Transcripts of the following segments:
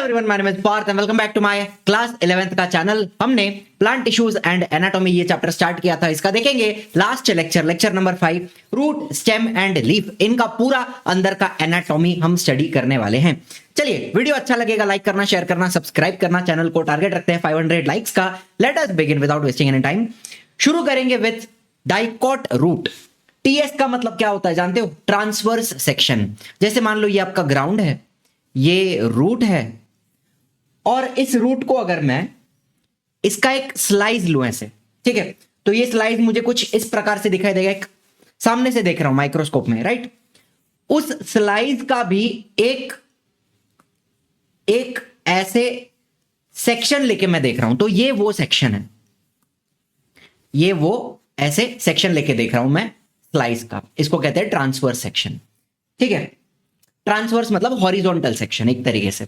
Everyone, my name is Parth and welcome back to my class 11th का channel. हमने plant tissues and anatomy ये chapter start किया था। इसका देखेंगे last lecture number 5, root, stem and leaf. इनका पूरा अंदर का एनाटॉमी हम स्टडी करने वाले हैं। चलिए, वीडियो अच्छा लगेगा लाइक करना, शेयर करना, सब्सक्राइब करना। चैनल को टारगेट रखते हैं 500 लाइक्स का। Let us begin without wasting any time. शुरू करेंगे विथ डाइकोट रूट। टीएस का मतलब क्या होता है जानते हो? Transverse section. जैसे मान लो ये आपका ग्राउंड है, ये रूट है, और इस रूट को अगर मैं इसका एक स्लाइस लूं ऐसे, ठीक है, तो ये स्लाइस मुझे कुछ इस प्रकार से दिखाई देगा। एक सामने से देख रहा हूं माइक्रोस्कोप में, राइट। उस स्लाइस का भी एक ऐसे सेक्शन लेके मैं देख रहा हूं, तो ये वो सेक्शन है, ये वो ऐसे सेक्शन लेके देख रहा हूं मैं स्लाइस का। इसको कहते हैं ट्रांसवर्स सेक्शन, ठीक है। ट्रांसवर्स मतलब हॉरिजॉन्टल सेक्शन एक तरीके से।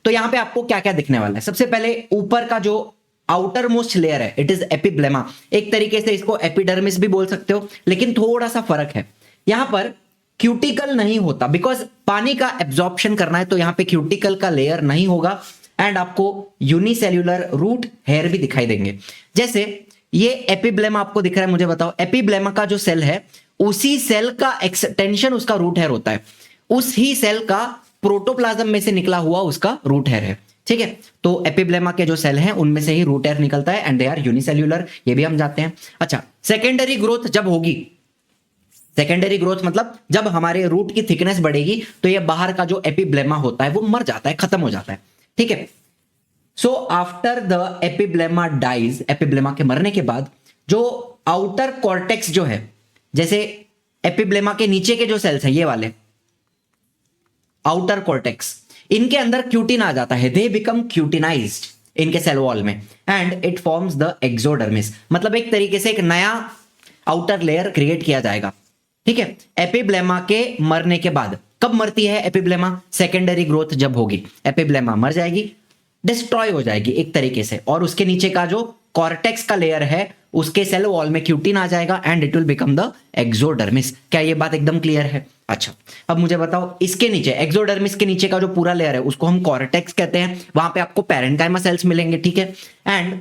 तो यहां पे आपको क्या क्या दिखने वाला है? सबसे पहले ऊपर का जो आउटर मोस्ट लेयर है, इट इज एपिब्लेमा। एक तरीके से इसको एपिडर्मिस भी बोल सकते हो, लेकिन थोड़ा सा फर्क है। यहां पर क्यूटिकल नहीं होता, बिकॉज पानी का एब्जॉर्प्शन करना है, तो यहां पे क्यूटिकल का लेयर नहीं होगा। एंड आपको यूनिसेल्यूलर रूट हेयर भी दिखाई देंगे। जैसे ये एपिब्लेमा आपको दिख रहा है, मुझे बताओ, एपिब्लेमा का जो सेल है, उसी सेल का एक्सटेंशन उसका रूट हेयर होता है। उस ही सेल का प्रोटोप्लाज्म में से निकला हुआ उसका रूट हेयर है, ठीक है। तो एपिब्लेमा के जो सेल हैं उनमें से ही रूट हेयर निकलता है, एंड दे आर यूनिसेल्यूलर, ये भी हम जानते हैं। अच्छा, सेकेंडरी ग्रोथ जब होगी, सेकेंडरी ग्रोथ मतलब जब हमारे रूट की थिकनेस बढ़ेगी, तो ये बाहर का जो एपिब्लेमा होता है वो मर जाता है, खत्म हो जाता है, ठीक है। So after the epiblema dies, epiblema के मरने के बाद जो आउटर कॉर्टेक्स जो है, जैसे एपिब्लेमा के नीचे के जो सेल्स हैं ये वाले आउटर कॉर्टेक्स, इनके अंदर क्यूटिन आ जाता है, दे बिकम क्यूटिनाइज्ड इनके सेल वॉल में, एंड इट फॉर्म्स द एक्सोडर्मिस। मतलब एक तरीके से एक नया आउटर लेयर क्रिएट किया जाएगा, ठीक है। एपिब्लेमा के मरने के बाद, कब मरती है एपिब्लेमा? सेकेंडरी ग्रोथ जब होगी, एपिब्लेमा मर जाएगी, डिस्ट्रॉय हो जाएगी एक तरीके से, और उसके नीचे का जो कॉर्टेक्स का लेयर है उसके सेल वॉल में क्यूटिन आ जाएगा, and it will become the exodermis. क्या ये बात एकदम क्लियर है? अच्छा, अब मुझे बताओ, इसके नीचे एक्सोडर्मिस के नीचे का जो पूरा लेयर है उसको हम कॉर्टेक्स कहते हैं। वहां पे आपको पैरेन्काइमा सेल्स मिलेंगे, ठीक है। एंड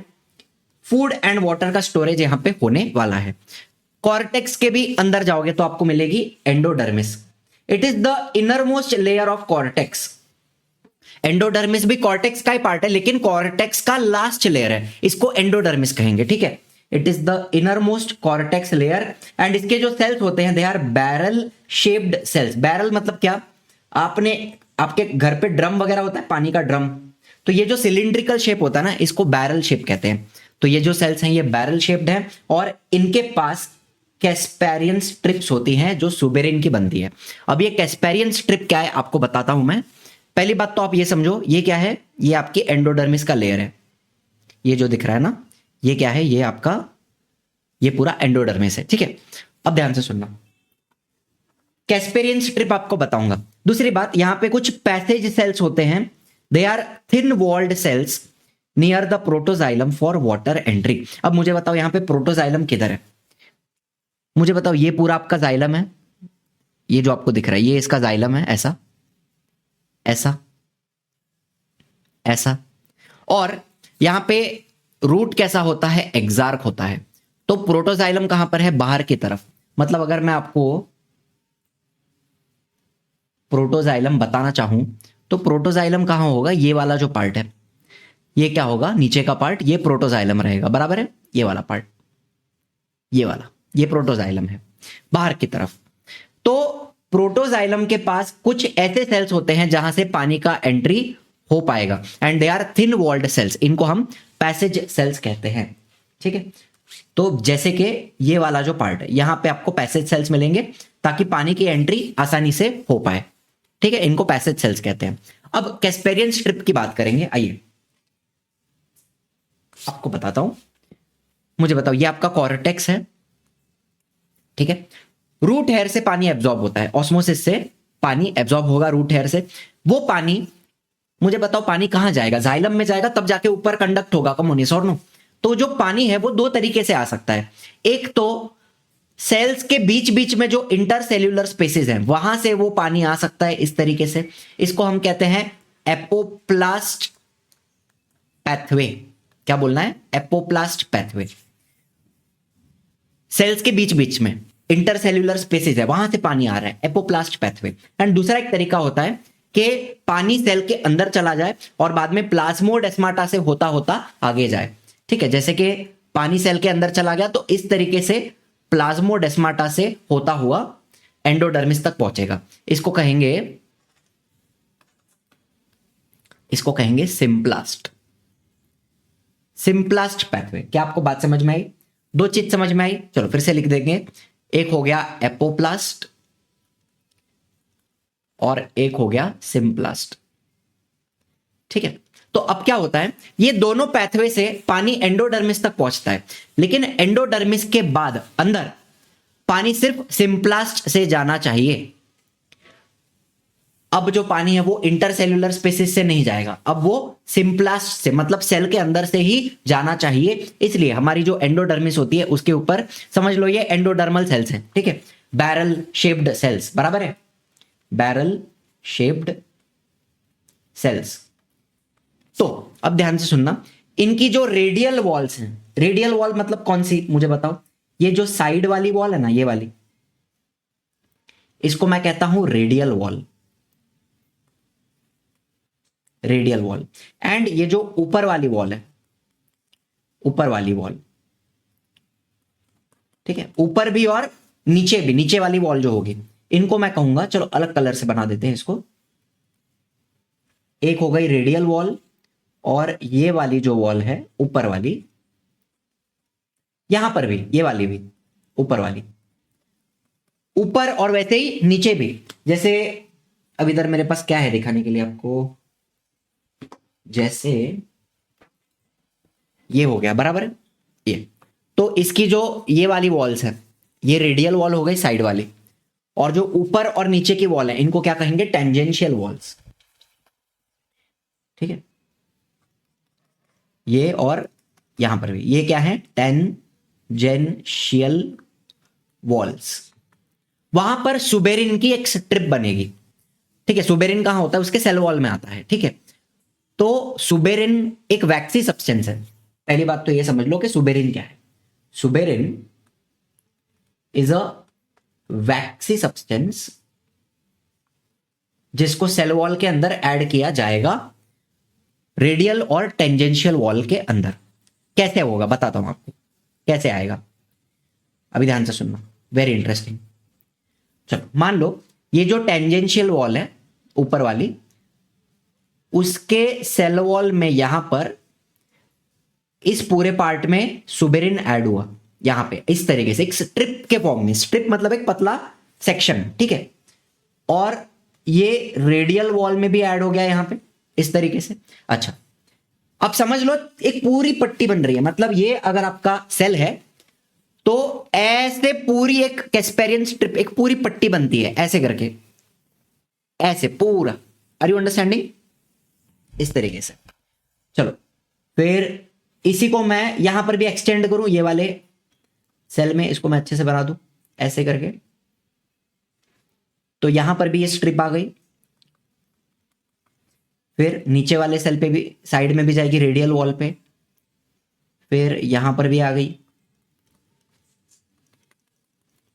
फूड एंड वाटर का स्टोरेज यहां पे होने वाला है। कॉर्टेक्स के भी अंदर जाओगे तो आपको मिलेगी endodermis. It is the inner most layer of cortex. Endodermis भी कॉर्टेक्स का ही पार्ट है, लेकिन कॉर्टेक्स का लास्ट लेयर है, इसको एंडोडर्मिस कहेंगे, ठीक है। It is the inner most cortex layer, and इसके जो सेल्स होते हैं they are barrel shaped cells. Barrel मतलब क्या? आपके घर पे ड्रम वगैरह होता है, पानी का ड्रम, तो ये जो सिलिंड्रिकल शेप होता है ना, इसको बैरल शेप कहते हैं। तो ये जो सेल्स हैं ये बैरल शेप्ड हैं, और इनके पास कैस्पेरियन स्ट्रिप्स होती हैं जो सुबेरिन की बनती है। अब ये कैस्पेरियन स्ट्रिप क्या है आपको बताता हूं मैं। पहली बात तो आप ये समझो, ये क्या है? ये आपकी एंडोडर्मिस का लेयर है, ये जो दिख रहा है ना, ये क्या है? ये आपका, ये पूरा एंडोडर्मिस है, ठीक है। अब ध्यान से सुनना, कैस्पेरियन स्ट्रिप आपको बताऊंगा। दूसरी बात, यहां पे कुछ पैसेज सेल्स होते हैं, they are thin walled cells near the protoxylem for water entry. अब मुझे बताओ, यहां पे प्रोटोजाइलम किधर है? मुझे बताओ, ये पूरा आपका जाइलम है, ये जो आपको दिख रहा है ये इसका जाइलम है, ऐसा ऐसा ऐसा, और यहां पे रूट कैसा होता है? एक्सार्क होता है। तो प्रोटोजाइलम कहां पर है? बाहर की तरफ। मतलब अगर मैं आपको प्रोटोजाइलम बताना चाहूं तो प्रोटोजाइलम कहां होगा? ये वाला जो पार्ट है, ये क्या होगा? नीचे का पार्ट, ये प्रोटोजाइलम रहेगा, बराबर है। ये वाला पार्ट, ये वाला, ये प्रोटोजाइलम है बाहर की तरफ। तो प्रोटोजाइलम के पास कुछ ऐसे सेल्स होते हैं जहां से पानी का एंट्री हो पाएगा, and they are thin walled cells. इनको हम पैसेज सेल्स कहते हैं, ठीक है। तो जैसे कि ये वाला जो पार्ट है, यहां पे आपको पैसेज सेल्स मिलेंगे ताकि पानी की एंट्री आसानी से हो पाए, ठीक है। इनको पैसेज सेल्स कहते हैं। अब कैस्पेरियन स्ट्रिप की बात करेंगे, आइए आपको बताता हूं। मुझे बताओ, ये आपका कॉर्टेक्स है, ठीक है। रूट हेयर से पानी एब्जॉर्ब होता है, ऑस्मोसिस से पानी एब्जॉर्ब होगा रूट हेयर से। वो पानी, मुझे बताओ, पानी कहां जाएगा? जाइलम में जाएगा, तब जाके ऊपर कंडक्ट होगा, कम्युनिस और नो। तो जो पानी है वो दो तरीके से आ सकता है। एक तो सेल्स के बीच बीच में जो इंटरसेल्यूलर स्पेसेस हैं वहां से वो पानी आ सकता है इस तरीके से, इसको हम कहते हैं एपोप्लास्ट पैथवे। क्या बोलना है? Apoplast pathway. सेल्स के बीच बीच में इंटरसेल्यूलर स्पेसेस है, वहां से पानी आ रहा है, एपोप्लास्ट पैथवे। एंड दूसरा एक तरीका होता है कि पानी सेल के अंदर चला जाए और बाद में प्लाज्मोडेस्माटा से होता होता आगे जाए। ठीक है, जैसे कि पानी सेल के अंदर चला गया तो इस तरीके से प्लाज्मोडेस्माटा से होता हुआ एंडोडर्मिस तक पहुंचेगा। इसको कहेंगे सिम्प्लास्ट। Symplast pathway. क्या आपको बात समझ में आई? दो चीज समझ में आई? चलो फिर से लिख देंगे। एक हो गया एपोप्लास्ट और एक हो गया सिम्प्लास्ट। ठीक है, तो अब क्या होता है, ये दोनों पैथवे से पानी एंडोडर्मिस तक पहुंचता है, लेकिन एंडोडर्मिस के बाद अंदर पानी सिर्फ सिम्प्लास्ट से जाना चाहिए। अब जो पानी है वो इंटरसेल्यूलर स्पेसिस से नहीं जाएगा, अब वो सिम्प्लास्ट से मतलब सेल के अंदर से ही जाना चाहिए। इसलिए हमारी जो एंडोडर्मिस होती है उसके ऊपर समझ लो ये एंडोडर्मल सेल्स हैं। ठीक है, बैरल शेप्ड सेल्स, बराबर है, बैरल शेप्ड सेल्स। तो अब ध्यान से सुनना, इनकी जो रेडियल वॉल्स हैं, रेडियल वॉल मतलब कौन सी मुझे बताओ? ये जो साइड वाली वॉल है ना, ये वाली, इसको मैं कहता हूं radial wall, radial wall. And ये जो ऊपर वाली वॉल है, ऊपर वाली वॉल, ठीक है, ऊपर भी और नीचे भी, नीचे वाली वॉल जो होगी, इनको मैं कहूंगा, चलो अलग कलर से बना देते हैं इसको। एक हो गई रेडियल वॉल और ये वाली जो वॉल है ऊपर वाली, यहां पर भी ये वाली भी ऊपर वाली, ऊपर और वैसे ही नीचे भी। जैसे अब इधर मेरे पास क्या है दिखाने के लिए आपको, जैसे ये हो गया, बराबर है ये। तो इसकी जो ये वाली वॉल्स है, ये रेडियल वॉल हो गई साइड वाली, और जो ऊपर और नीचे की वॉल है इनको क्या कहेंगे? Tangential walls. ठीक है, ये और यहां पर भी ये क्या है? Tangential walls. वहां पर सुबेरिन की एक स्ट्रिप बनेगी। ठीक है, सुबेरिन कहां होता है? उसके सेल वॉल में आता है। ठीक है, तो सुबेरिन एक वैक्सी सब्सटेंस है। पहली बात तो ये समझ लो कि सुबेरिन क्या है। Suberin is a vaccine substance जिसको सेल वॉल के अंदर ऐड किया जाएगा, रेडियल और टेंजेंशियल वॉल के अंदर। कैसे होगा बताता हूं आपको कैसे आएगा, अभी ध्यान से सुनना, वेरी इंटरेस्टिंग। चलो मान लो ये जो टेंजेंशियल वॉल है ऊपर वाली, उसके सेल वॉल में यहां पर इस पूरे पार्ट में सुबेरिन ऐड हुआ, यहां पे इस तरीके से एक स्ट्रिप के फॉर्म में। स्ट्रिप मतलब एक पतला सेक्शन। ठीक है, और ये रेडियल वॉल में भी ऐड हो गया यहां पे इस तरीके से। अच्छा, अब समझ लो एक पूरी पट्टी बन रही है, मतलब ये अगर आपका सेल है तो ऐसे पूरी एक कैस्पेरियन स्ट्रिप, एक पूरी पट्टी बनती है ऐसे करके, ऐसे पूरा। Are you understanding? इस तरीके से। चलो फिर इसी को मैं यहां पर भी एक्सटेंड करूं, ये वाले सेल में इसको मैं अच्छे से बना दूं ऐसे करके, तो यहां पर भी ये स्ट्रिप आ गई। फिर नीचे वाले सेल पे भी, साइड में भी जाएगी रेडियल वॉल पे, फिर यहां पर भी आ गई।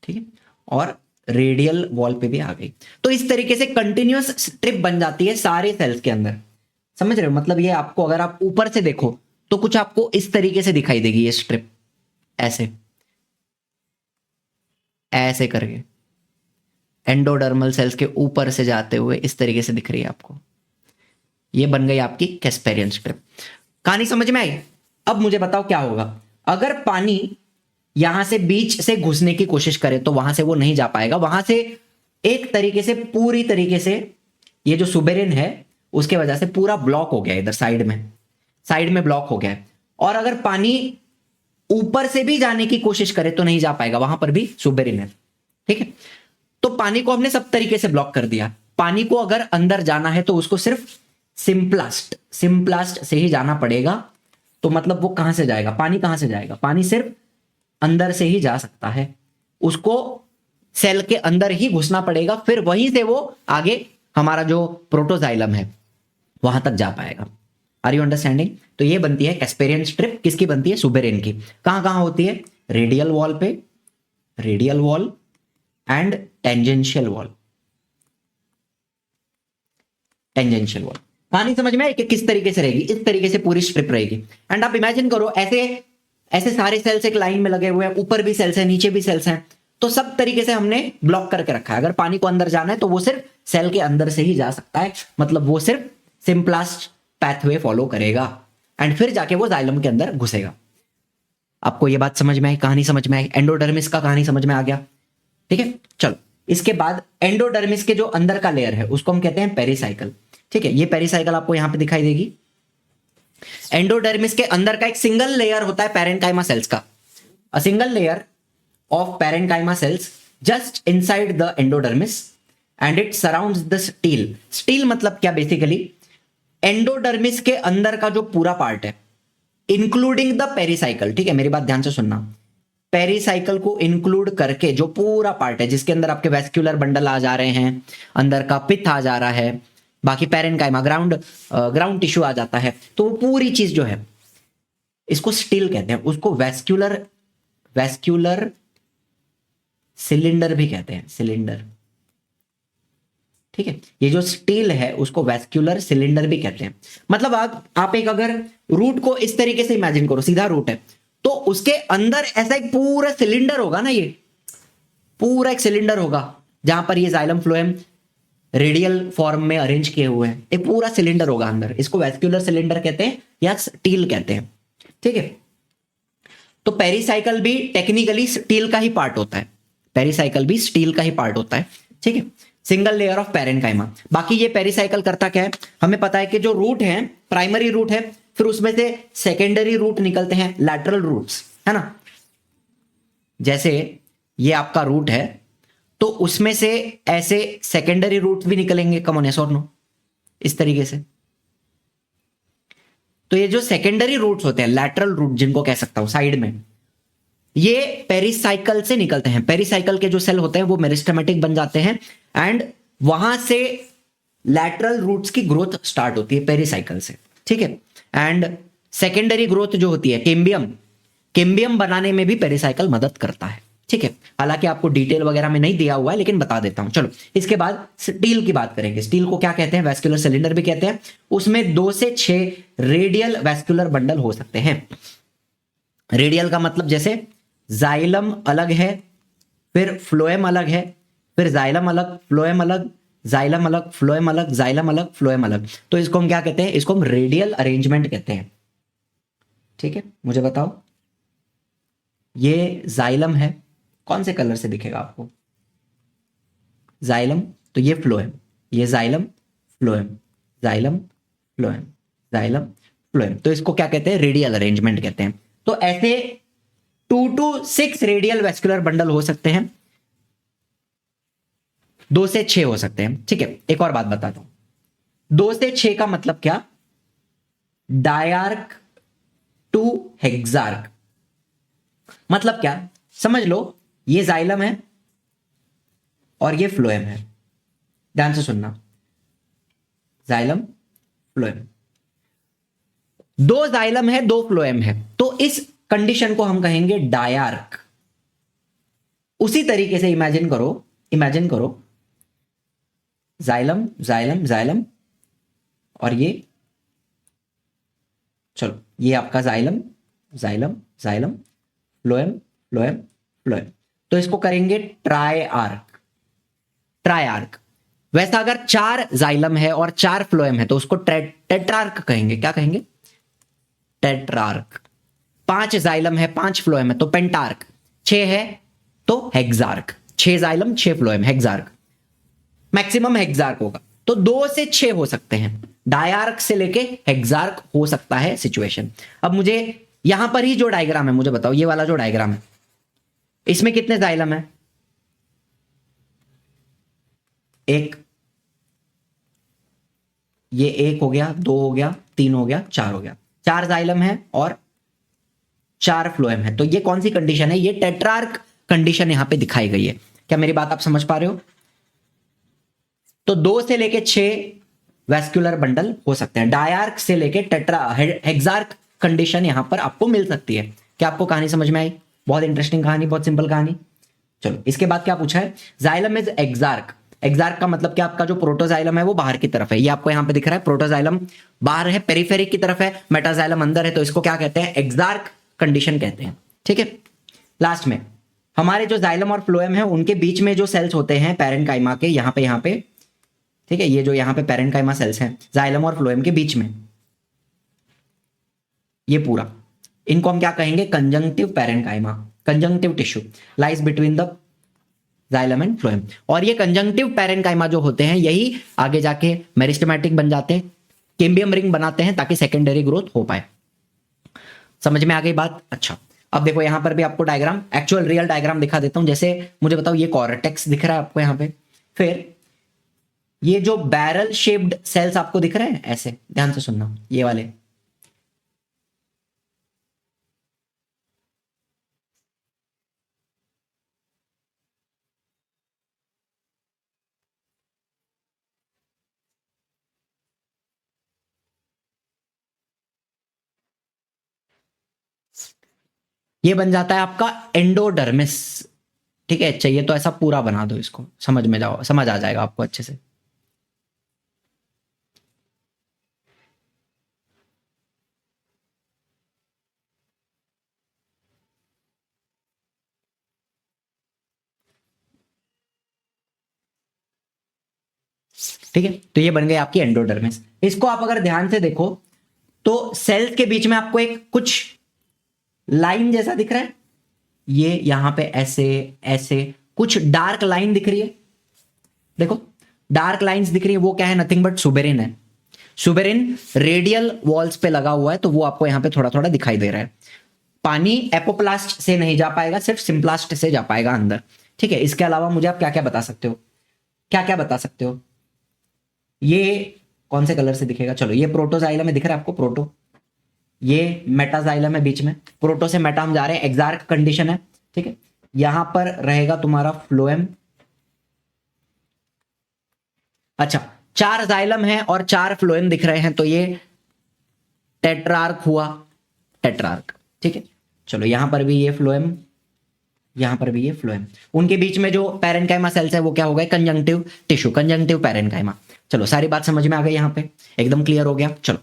ठीक है, और रेडियल वॉल पे भी आ गई। तो इस तरीके से कंटिन्यूअस स्ट्रिप बन जाती है सारे सेल्स के अंदर। समझ रहे हो? मतलब ये आपको अगर आप ऊपर से देखो तो कुछ आपको इस तरीके से दिखाई देगी ये स्ट्रिप, ऐसे ऐसे करके एंडोडर्मल सेल्स के ऊपर से जाते हुए इस तरीके से दिख रही है आपको। ये बन गई आपकी कैस्पेरियन स्ट्रिप। कहानी समझ में आई? अब मुझे बताओ क्या होगा अगर पानी यहां से बीच से घुसने की कोशिश करे, तो वहां से वो नहीं जा पाएगा। वहां से एक तरीके से पूरी तरीके से ये जो सुबेरिन है उसके वजह से पूरा ब्लॉक हो गया, इधर साइड में ब्लॉक हो गया है। और अगर पानी ऊपर से भी जाने की कोशिश करे तो नहीं जा पाएगा, वहां पर भी सुबेरिन है। ठीक है, तो पानी को हमने सब तरीके से ब्लॉक कर दिया। पानी को अगर अंदर जाना है तो उसको सिर्फ सिम्प्लास्ट से ही जाना पड़ेगा। तो मतलब वो कहां से जाएगा? पानी कहां से जाएगा? पानी सिर्फ अंदर से ही जा सकता है, उसको सेल के अंदर ही घुसना पड़ेगा, फिर वहीं से वो आगे हमारा जो प्रोटोजाइलम है वहां तक जा पाएगा। Are you understanding? तो ये बनती है कैस्पेरियन स्ट्रिप, किसकी बनती है? सुबेरिन की। कहां कहां होती है? रेडियल वॉल पे, radial wall and tangential wall, tangential wall. कहानी समझ में आई कि किस तरीके से रहेगी? इस तरीके से पूरी स्ट्रिप रहेगी। एंड आप इमेजिन करो ऐसे ऐसे सारे सेल्स एक लाइन में लगे हुए हैं, ऊपर भी सेल्स हैं, नीचे भी सेल्स हैं, तो सब तरीके से हमने ब्लॉक करके रखा है। अगर पानी को अंदर जाना है तो वो सिर्फ सेल के अंदर से ही जा सकता है, मतलब वो सिर्फ सिंपलेस्ट पैथवे फॉलो करेगा एंड फिर जाके वो जाइलम के अंदर घुसेगा। आपको ये बात समझ में आई? कहानी समझ में आई? एंडोडर्मिस का कहानी समझ में आ गया? ठीक है, चलो इसके बाद एंडोडर्मिस के जो अंदर का लेयर है उसको हम कहते हैं पेरिसाइकल। ठीक है, ये पेरिसाइकल आपको यहां पे दिखाई देगी। एंडोडर्मिस के अंदर का एक सिंगल लेयर होता है पैरेन्काइमा सेल्स का, a single layer of parenchyma sales just inside the endodermis and it surrounds the steel. Steel मतलब क्या? बेसिकली एंडोडर्मिस के अंदर का जो पूरा पार्ट है इंक्लूडिंग द पेरिसाइकल। ठीक है, मेरी बात ध्यान से सुनना, पेरिसाइकल को इंक्लूड करके जो पूरा पार्ट है जिसके अंदर आपके वेस्क्यूलर बंडल आ जा रहे हैं, अंदर का पित्त आ जा रहा है, बाकी पैरेन्काइमा ग्राउंड टिश्यू आ जाता है, तो वो पूरी चीज जो है इसको स्टील कहते हैं। उसको वेस्क्यूलर सिलेंडर भी कहते हैं, सिलेंडर। ठीक है, ये जो स्टील है उसको वेस्क्यूलर सिलेंडर भी कहते हैं। मतलब आप एक अगर रूट को इस तरीके से इमेजिन करो, सीधा रूट है तो उसके अंदर ऐसा एक पूरा सिलेंडर होगा ना, ये पूरा एक सिलेंडर होगा जहां पर ये जाइलम फ्लोएम रेडियल फॉर्म में अरेंज किए हुए हैं, एक पूरा सिलेंडर होगा अंदर। इसको वेस्क्यूलर सिलेंडर कहते हैं या स्टील कहते हैं। ठीक है, तो पेरिसाइकल भी टेक्निकली स्टील का ही पार्ट होता है, पेरिसाइकल भी स्टील का ही पार्ट होता है। ठीक है, सिंगल लेयर ऑफ पैरेन्काइमा। बाकी ये पेरिसाइकल करता क्या है? हमें पता है कि जो रूट है प्राइमरी रूट है, फिर उसमें से सेकेंडरी रूट निकलते हैं, लैटरल रूट्स, है ना। जैसे ये आपका रूट है तो उसमें से ऐसे सेकेंडरी रूट्स भी निकलेंगे, कम ऑन यस और नो, इस तरीके से। तो ये जो सेकेंडरी रूट्स होते हैं, लैटरल रूट जिनको कह सकता हूं साइड में, ये पेरिसाइकल से निकलते हैं। पेरिसाइकल के जो सेल होते हैं वो मेरिस्टेमेटिक बन जाते हैं एंड वहां से लैटरल रूट्स की ग्रोथ स्टार्ट होती है पेरिसाइकल से। ठीक है, एंड सेकेंडरी ग्रोथ जो होती है केम्बियम बनाने में भी पेरिसाइकल मदद करता है। ठीक है, हालांकि आपको डिटेल वगैरह में नहीं दिया हुआ है लेकिन बता देता हूं। चलो इसके बाद स्टील की बात करेंगे। स्टील को क्या कहते हैं? वेस्क्यूलर सिलेंडर भी कहते हैं। उसमें 2 से 6 रेडियल वेस्क्यूलर बंडल हो सकते हैं। रेडियल का मतलब जैसे जाइलम अलग है, फिर फ्लोएम अलग है, फिर जाइलम अलग, फ्लोएम अलग, जाइलम अलग, फ्लोएम अलग, जाइलम अलग, फ्लोएम अलग। तो इसको हम क्या कहते हैं? इसको हम रेडियल अरेंजमेंट कहते हैं। ठीक है, मुझे बताओ ये जाइलम है, कौन से कलर से दिखेगा आपको? जाइलम, तो ये फ्लोएम, ये xylem phloem, xylem phloem, xylem phloem. तो इसको क्या कहते हैं? रेडियल अरेंजमेंट कहते हैं। तो ऐसे 2 to 6 रेडियल वेस्कुलर बंडल हो सकते हैं, 2 से 6 हो सकते हैं। ठीक है, एक और बात बताता हूं, 2 से 6 का मतलब क्या? डायआर्क टू हेक्सार्क। मतलब क्या? समझ लो ये जाइलम है और ये फ्लोएम है, ध्यान से सुनना, जाइलम फ्लोएम, 2 जाइलम है 2 फ्लोएम है, तो इस कंडीशन को हम कहेंगे डायआर्क। उसी तरीके से इमेजिन करो जाइलम जाइलम जाइलम और ये, चलो ये आपका xylem xylem xylem phloem phloem phloem, तो इसको करेंगे ट्राइआर्क। ट्राइआर्क। वैसा अगर 4 जाइलम है और 4 फ्लोएम है तो उसको टेट्रार्क कहेंगे। क्या कहेंगे? टेट्रार्क। 5 जाइलम है 5 फ्लोएम है तो पेंटार्क, 6 है तो हेक्सार्क, 6 जाइलम 6 फ्लोएम, हेक्सार्क। मैक्सिमम हेक्सार्क होगा, तो 2 से 6 हो सकते हैं, डायआर्क से लेके हेक्सार्क हो सकता है सिचुएशन। अब मुझे यहां पर ही जो डायग्राम है मुझे बताओ, ये वाला जो डायग्राम है इसमें कितने जाइलम है? 1, ये 1 हो गया, 2 हो गया, 3 हो गया, 4 हो गया, 4 जाइलम है और 4 फ्लोएम है। तो ये कौन सी कंडीशन है? ये टेट्रार्क कंडीशन यहां पे दिखाई गई है। क्या मेरी बात आप समझ पा रहे हो? तो 2 से लेके 6 वैस्कुलर बंडल हो सकते हैं। डायार्क से लेके टेट्रा हेक्सार्क कंडीशन यहां पर आपको मिल सकती है। क्या आपको कहानी समझ में आई? बहुत इंटरेस्टिंग कहानी, बहुत सिंपल कहानी। चलो इसके बाद क्या पूछा है, जाइलम इज एक्सार्क। एक्सार्क का मतलब क्या, आपका जो प्रोटोजाइलम है वो बाहर की तरफ है, ये आपको यहां पे दिख रहा है, प्रोटोजाइलम बाहर है, पेरिफेरिक की तरफ है, मेटाजाइलम अंदर है, तो इसको क्या कहते हैं, एक्सार्क कंडीशन कहते हैं। ठीक है, लास्ट में हमारे जो जाइलम और फ्लोएम है उनके बीच में जो सेल्स होते हैं पैरेन्काइमा के, यहाँ पे ठीक है, ये जो यहाँ पे पैरेन्काइमा सेल्स हैं जाइलम और फ्लोएम के बीच में, ये पूरा, इनको हम क्या कहेंगे, conjunctive parenchyma, conjunctive tissue lies between the xylem and phloem. और ये कंजंक्टिव पैरेन्काइमा जो होते हैं यही आगे जाके मेरिस्टेमेटिक बन जाते हैं, कैम्बियम रिंग बनाते हैं ताकि सेकेंडरी ग्रोथ हो पाए। समझ में आ गई बात? अच्छा, अब देखो यहां पर भी आपको डायग्राम, एक्चुअल रियल डायग्राम दिखा देता हूं। जैसे मुझे बताओ, ये कॉर्टेक्स दिख रहा है आपको यहां पे, फिर ये जो बैरल शेप्ड सेल्स आपको दिख रहे हैं ऐसे, ध्यान से सुनना, ये वाले, ये बन जाता है आपका एंडोडर्मिस। ठीक है, चाहिए तो ऐसा पूरा बना दो इसको, समझ में जाओ, समझ आ जाएगा आपको अच्छे से। ठीक है, तो ये बन गई आपकी एंडोडर्मिस। इसको आप अगर ध्यान से देखो तो सेल्स के बीच में आपको एक कुछ लाइन जैसा दिख रहा है, ये यहां पे ऐसे ऐसे कुछ डार्क लाइन दिख रही है, देखो डार्क लाइंस दिख रही है, वो क्या है, नथिंग बट सुबेरिन है। सुबेरिन रेडियल वॉल्स पे लगा हुआ है, तो वो आपको यहां पे थोड़ा थोड़ा दिखाई दे रहा है। पानी एपोप्लास्ट से नहीं जा पाएगा, सिर्फ सिंप्लास्ट से जा पाएगा अंदर। ठीक है, इसके अलावा मुझे आप क्या क्या बता सकते हो, क्या क्या बता सकते हो, ये कौन से कलर से दिखेगा, चलो ये प्रोटोजाइलम में दिख रहा है आपको, प्रोटो, ये मेटाजाइलम है बीच में, प्रोटो से मेटा हम जा रहे हैं, एक्सार्क कंडीशन है। ठीक है, यहां पर रहेगा तुम्हारा फ्लोएम। अच्छा, 4 जाइलम है और 4 फ्लोएम दिख रहे हैं, तो ये टेट्रार्क हुआ, टेट्रार्क। ठीक है, चलो यहां पर भी ये फ्लोएम, यहां पर भी ये फ्लोएम, उनके बीच में जो पैरेन्काइमा सेल्स है वो क्या हो गए, कंजंक्टिव टिश्यू, कंजंक्टिव पैरेन्काइमा। चलो सारी बात समझ में आ गई, यहां पे एकदम क्लियर हो गया। चलो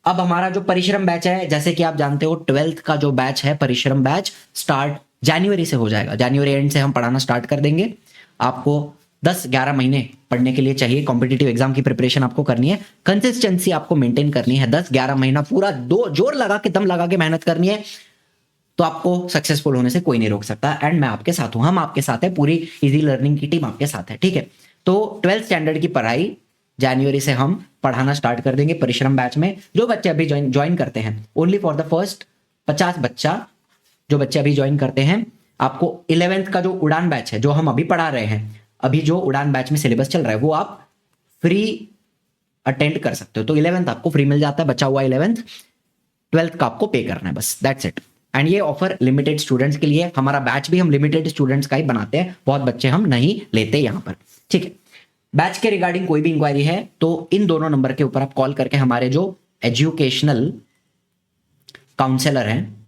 अब हमारा जो परिश्रम बैच है, जैसे कि आप जानते हो 12th का जो बैच है परिश्रम बैच, स्टार्ट जनवरी से हो जाएगा, जनवरी एंड से हम पढ़ाना स्टार्ट कर देंगे। आपको 10-11 महीने पढ़ने के लिए चाहिए, कॉम्पिटिटिव एग्जाम की प्रिपरेशन आपको करनी है, कंसिस्टेंसी आपको मेंटेन करनी है, 10-11 महीना पूरा दो जोर लगा के, दम लगा के मेहनत करनी है, तो आपको सक्सेसफुल होने से कोई नहीं रोक सकता। एंड मैं आपके साथ हूं, हम आपके साथ है, पूरी इजी लर्निंग की टीम आपके साथ है। ठीक है, तो 12th स्टैंडर्ड की पढ़ाई जनवरी से हम पढ़ाना स्टार्ट कर देंगे परिश्रम बैच में। जो बच्चे अभी ज्वाइन करते हैं, ओनली फॉर द फर्स्ट 50 बच्चा, जो बच्चे अभी ज्वाइन करते हैं, आपको 11th का जो उड़ान बैच है, जो हम अभी पढ़ा रहे हैं, अभी जो उड़ान बैच में सिलेबस चल रहा है, वो आप फ्री अटेंड कर सकते हो। तो 11th आपको फ्री मिल जाता है, बचा हुआ 11th, 12th का आपको पे करना है, बस दैट्स इट। एंड ये ऑफर लिमिटेड स्टूडेंट्स के लिए, हमारा बैच भी हम लिमिटेड स्टूडेंट्स का ही बनाते हैं, बहुत बच्चे हम नहीं लेते यहां पर। ठीक है, बैच के रिगार्डिंग कोई भी इंक्वायरी है तो इन दोनों नंबर के ऊपर आप कॉल करके हमारे जो एजुकेशनल काउंसलर हैं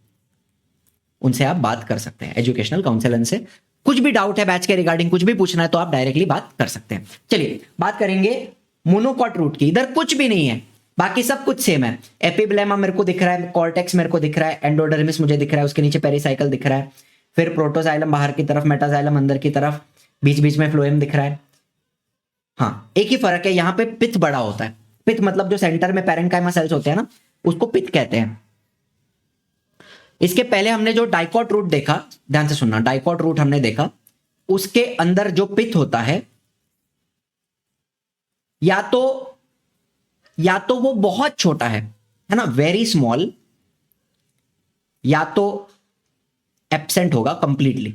उनसे आप बात कर सकते हैं। एजुकेशनल काउंसलर से कुछ भी डाउट है बैच के रिगार्डिंग, कुछ भी पूछना है, तो आप डायरेक्टली बात कर सकते हैं। चलिए बात करेंगे मोनोकॉट रूट की। इधर कुछ भी नहीं है, बाकी सब कुछ सेम है। एपिब्लेमा मेरे को दिख रहा है, कॉर्टेक्स मेरे को दिख रहा है, एंडोडर्मिस मुझे दिख रहा है, उसके नीचे पेरिसाइकल दिख रहा है, फिर प्रोटोजाइलम बाहर की तरफ, मेटाजाइलम अंदर की तरफ, बीच बीच में फ्लोएम दिख रहा है। हाँ, एक ही फर्क है, यहां पे पिथ बड़ा होता है। पिथ मतलब जो सेंटर में पैरेन्काइमा सेल्स होते हैं ना, उसको पिथ कहते हैं। इसके पहले हमने जो डाइकॉट रूट देखा, ध्यान से सुनना, डाइकॉट रूट हमने देखा, उसके अंदर जो पिथ होता है, या तो वो बहुत छोटा है ना, वेरी स्मॉल, या तो एब्सेंट होगा कंप्लीटली।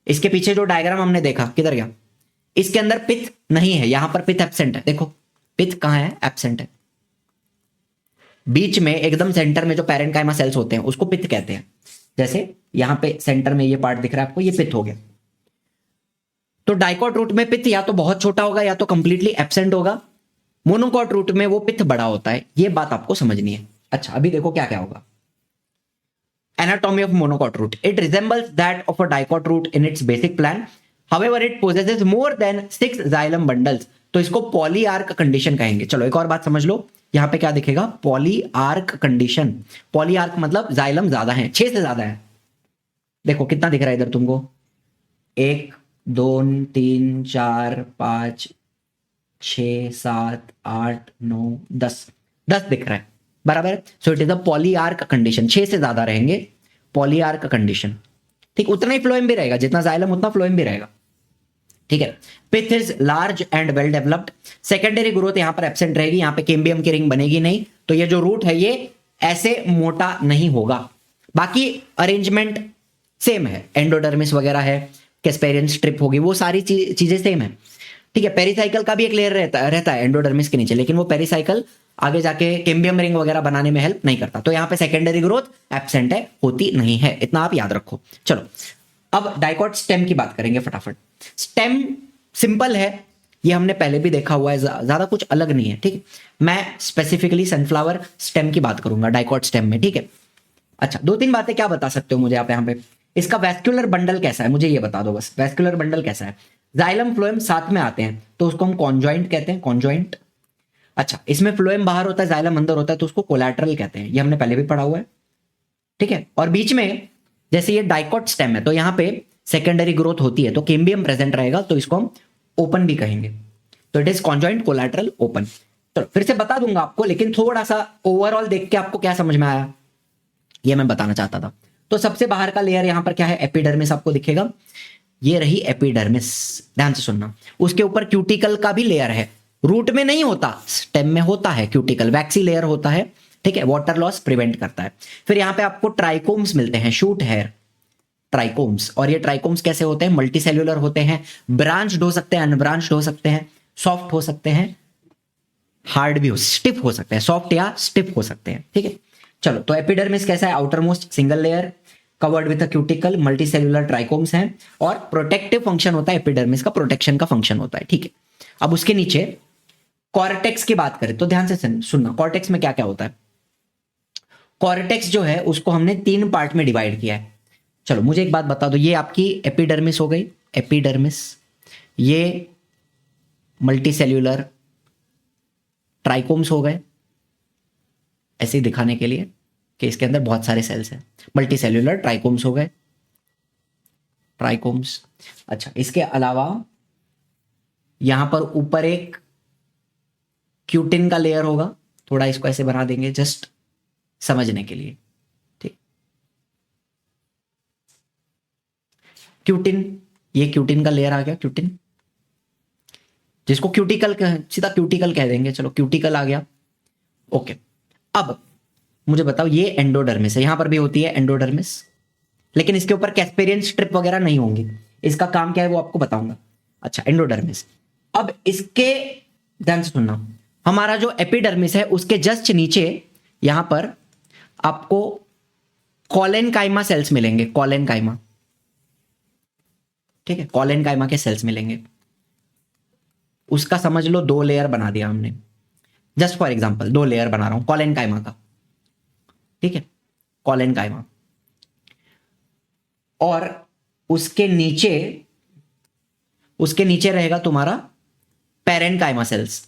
इसके पीछे जो डायग्राम हमने देखा, किधर गया, इसके अंदर पिथ नहीं है, यहां पर पिथ एब्सेंट है। देखो पिथ कहां है, एब्सेंट है। बीच में एकदम सेंटर में जो पैरेन्काइमा सेल्स होते हैं उसको पिथ कहते हैं। जैसे यहां पे सेंटर में ये पार्ट दिख रहा है आपको, ये पिथ हो गया। तो डाइकॉट रूट में पिथ या तो बहुत छोटा होगा या तो कंप्लीटली एब्सेंट होगा। मोनोकॉट रूट में वो पित्त बड़ा होता है, ये बात आपको समझनी है। अच्छा अभी देखो क्या क्या होगा। Anatomy of monocot root. It resembles that of a dicot root in its basic plan. However, it possesses more than 6 xylem bundles. तो इसको पॉलीआर्क कंडीशन कहेंगे। चलो एक और बात समझ लो, यहां पे क्या दिखेगा, पॉलीआर्क कंडीशन। पॉलीआर्क मतलब जाइलम ज्यादा है, 6 से ज्यादा है। देखो कितना दिख रहा है इधर तुमको, 1 2 3 4 5 6 7 8 9 10 दिख रहा है, बराबर है। So it is a polyarch condition, 6 से ज्यादा रहेंगे, पॉलीआर्क कंडीशन। ठीक, उतना ही फ्लोएम भी रहेगा, जितना जाइलम उतना फ्लोएम भी रहेगा। ठीक है। Pith is large and well developed. Secondary growth यहां पर एब्सेंट रहेगी, यहां पे कैम्बियम की रिंग बनेगी नहीं, तो ये जो रूट है ये ऐसे मोटा नहीं होगा। बाकी अरेंजमेंट सेम है, एंडोडर्मिस वगैरह है, कैस्पेरियन स्ट्रिप होगी, वो सारी चीजें सेम है। ठीक है। पेरिसाइकल का भी एक लेयर रहता है एंडोडर्मिस के नीचे, लेकिन वो पेरिसाइकल आगे जाके कैम्बियम रिंग वगैरह बनाने में हेल्प नहीं करता। तो यहां पे सेकेंडरी ग्रोथ एब्सेंट है, होती नहीं है, इतना आप याद रखो। चलो अब डाइकॉट स्टेम की बात करेंगे फटाफट। स्टेम सिंपल है, ये हमने पहले भी देखा हुआ है, ज्यादा कुछ अलग नहीं है। ठीक है, मैं स्पेसिफिकली सनफ्लावर स्टेम की बात करूंगा डाइकॉट स्टेम में। ठीक है। अच्छा 2-3 बातें क्या बता सकते हो मुझे आप यहाँ पे, इसका वैस्कुलर बंडल कैसा है मुझे ये बता दो बस, वैस्कुलर बंडल कैसा है। जाइलम फ्लोएम साथ में आते हैं तो उसको हम कॉन्जॉइंट कहते हैं, कॉन्जॉइंट। अच्छा इसमें फ्लोएम बाहर होता है, जाइलम अंदर होता है, तो उसको कोलैटरल कहते हैं, ये हमने पहले भी पढ़ा हुआ है। ठीक है। और बीच में जैसे ये डाइकॉट स्टेम है तो यहां पे सेकेंडरी ग्रोथ होती है, तो कैम्बियम प्रेजेंट रहेगा, तो इसको हम ओपन भी कहेंगे। तो it is conjoint collateral open. तो फिर से बता दूंगा आपको, लेकिन थोड़ा सा ओवरऑल देख के आपको क्या समझ में आया ये मैं बताना चाहता था। तो सबसे बाहर का लेयर यहां पर क्या है, एपिडर्मिस आपको दिखेगा, ये रही एपिडर्मिस, ध्यान से सुनना। उसके ऊपर क्यूटिकल का भी लेयर है, रूट में नहीं होता, स्टेम में होता है क्यूटिकल, वैक्सी लेयर होता है। ठीक है, वाटर लॉस प्रिवेंट करता है। फिर यहां पे आपको ट्राइकोम्स मिलते हैं, शूट हेयर ट्राइकोम्स। और ये ट्राइकोम्स कैसे होते हैं, मल्टी सेल्यूलर होते हैं, ब्रांच्ड हो सकते हैं, अनब्रांच्ड हो सकते हैं, सॉफ्ट हो सकते हैं, हार्ड भी हो, स्टिफ हो सकते हैं, सॉफ्ट या स्टिफ हो सकते हैं। ठीक है। चलो तो एपिडर्मिस कैसा है, outer most single layer covered with a cuticle, multi cellular trichomes हैं, और प्रोटेक्टिव फंक्शन होता है एपिडर्मिस का, प्रोटेक्शन का फंक्शन होता है। ठीक है। अब उसके नीचे कॉर्टेक्स की बात करें तो ध्यान से सुनना, कॉर्टेक्स में क्या क्या होता है। कॉर्टेक्स जो है उसको हमने 3 पार्ट में डिवाइड किया है। चलो मुझे एक बात बता दो, ये आपकी एपिडर्मिस हो गई, एपिडर्मिस, ये मल्टी सेल्यूलर ट्राइकोम्स हो गए, ऐसे ही दिखाने के लिए कि इसके अंदर बहुत सारे सेल्स हैं, मल्टी सेल्यूलर ट्राइकोम्स हो गए, ट्राइकोम्स। अच्छा इसके अलावा यहां पर ऊपर एक क्यूटिन का लेयर होगा, थोड़ा इसको ऐसे बना देंगे जस्ट समझने के लिए। ठीक, क्यूटिन, ये क्यूटिन का लेयर आ गया, क्यूटिन जिसको क्यूटिकल सीधा क्यूटिकल कह देंगे, चलो क्यूटिकल आ गया। ओके अब मुझे बताओ, ये एंडोडर्मिस है, यहां पर भी होती है एंडोडर्मिस, लेकिन इसके ऊपर कैस्पेरियन स्ट्रिप वगैरह नहीं होंगी, इसका काम क्या है वो आपको बताऊंगा। अच्छा एंडोडर्मिस, अब इसके ध्यान से सुनना, हमारा जो एपिडर्मिस है उसके जस्ट नीचे यहां पर आपको कॉलेनकाइमा सेल्स मिलेंगे, कॉलेनकाइमा। ठीक है, कॉलेनकाइमा के सेल्स मिलेंगे, उसका समझ लो 2 लेयर बना दिया हमने, जस्ट फॉर एग्जांपल 2 लेयर बना रहा हूं कॉलेनकाइमा का। ठीक है, कॉलेनकाइमा, और उसके नीचे रहेगा तुम्हारा पैरेनकाइमा सेल्स।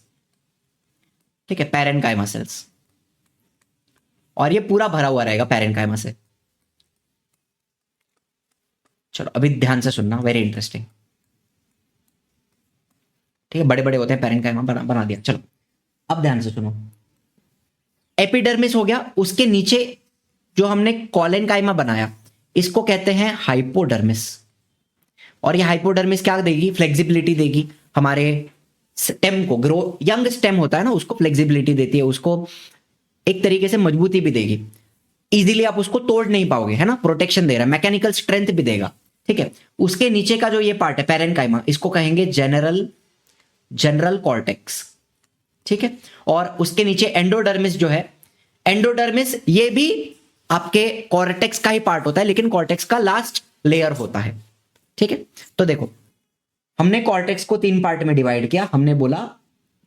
ठीक है, पैरेनकाइमा सेल्स, और ये पूरा भरा हुआ रहेगा पैरेनकाइमा से। चलो अभी ध्यान से सुनना, वेरी इंटरेस्टिंग। ठीक है, बड़े बड़े होते हैं पैरेनकाइमा, बना दिया। चलो अब ध्यान से सुनो, एपिडर्मिस हो गया, उसके नीचे जो हमने कॉलेनकाइमा बनाया इसको कहते हैं हाइपोडर्मिस। और ये हाइपोडर्मिस क्या देगी, फ्लेक्सिबिलिटी देगी हमारे स्टेम को, ग्रो यंग स्टेम होता है ना उसको फ्लेक्सिबिलिटी देती है, उसको एक तरीके से मजबूती भी देगी, इजीली आप उसको तोड़ नहीं पाओगे, है ना, प्रोटेक्शन दे रहा है, मैकेनिकल स्ट्रेंथ भी देगा। ठीक है, उसके नीचे का जो ये पार्ट है पैरेनकाइमा, इसको कहेंगे जनरल कॉर्टेक्स। ठीक है, और उसके नीचे एंडोडर्मिस जो है, एंडोडर्मिस ये भी आपके कॉर्टेक्स का ही पार्ट होता है, लेकिन कॉर्टेक्स का लास्ट लेयर होता है। ठीक है, तो देखो हमने कॉर्टेक्स को 3 पार्ट में डिवाइड किया, हमने बोला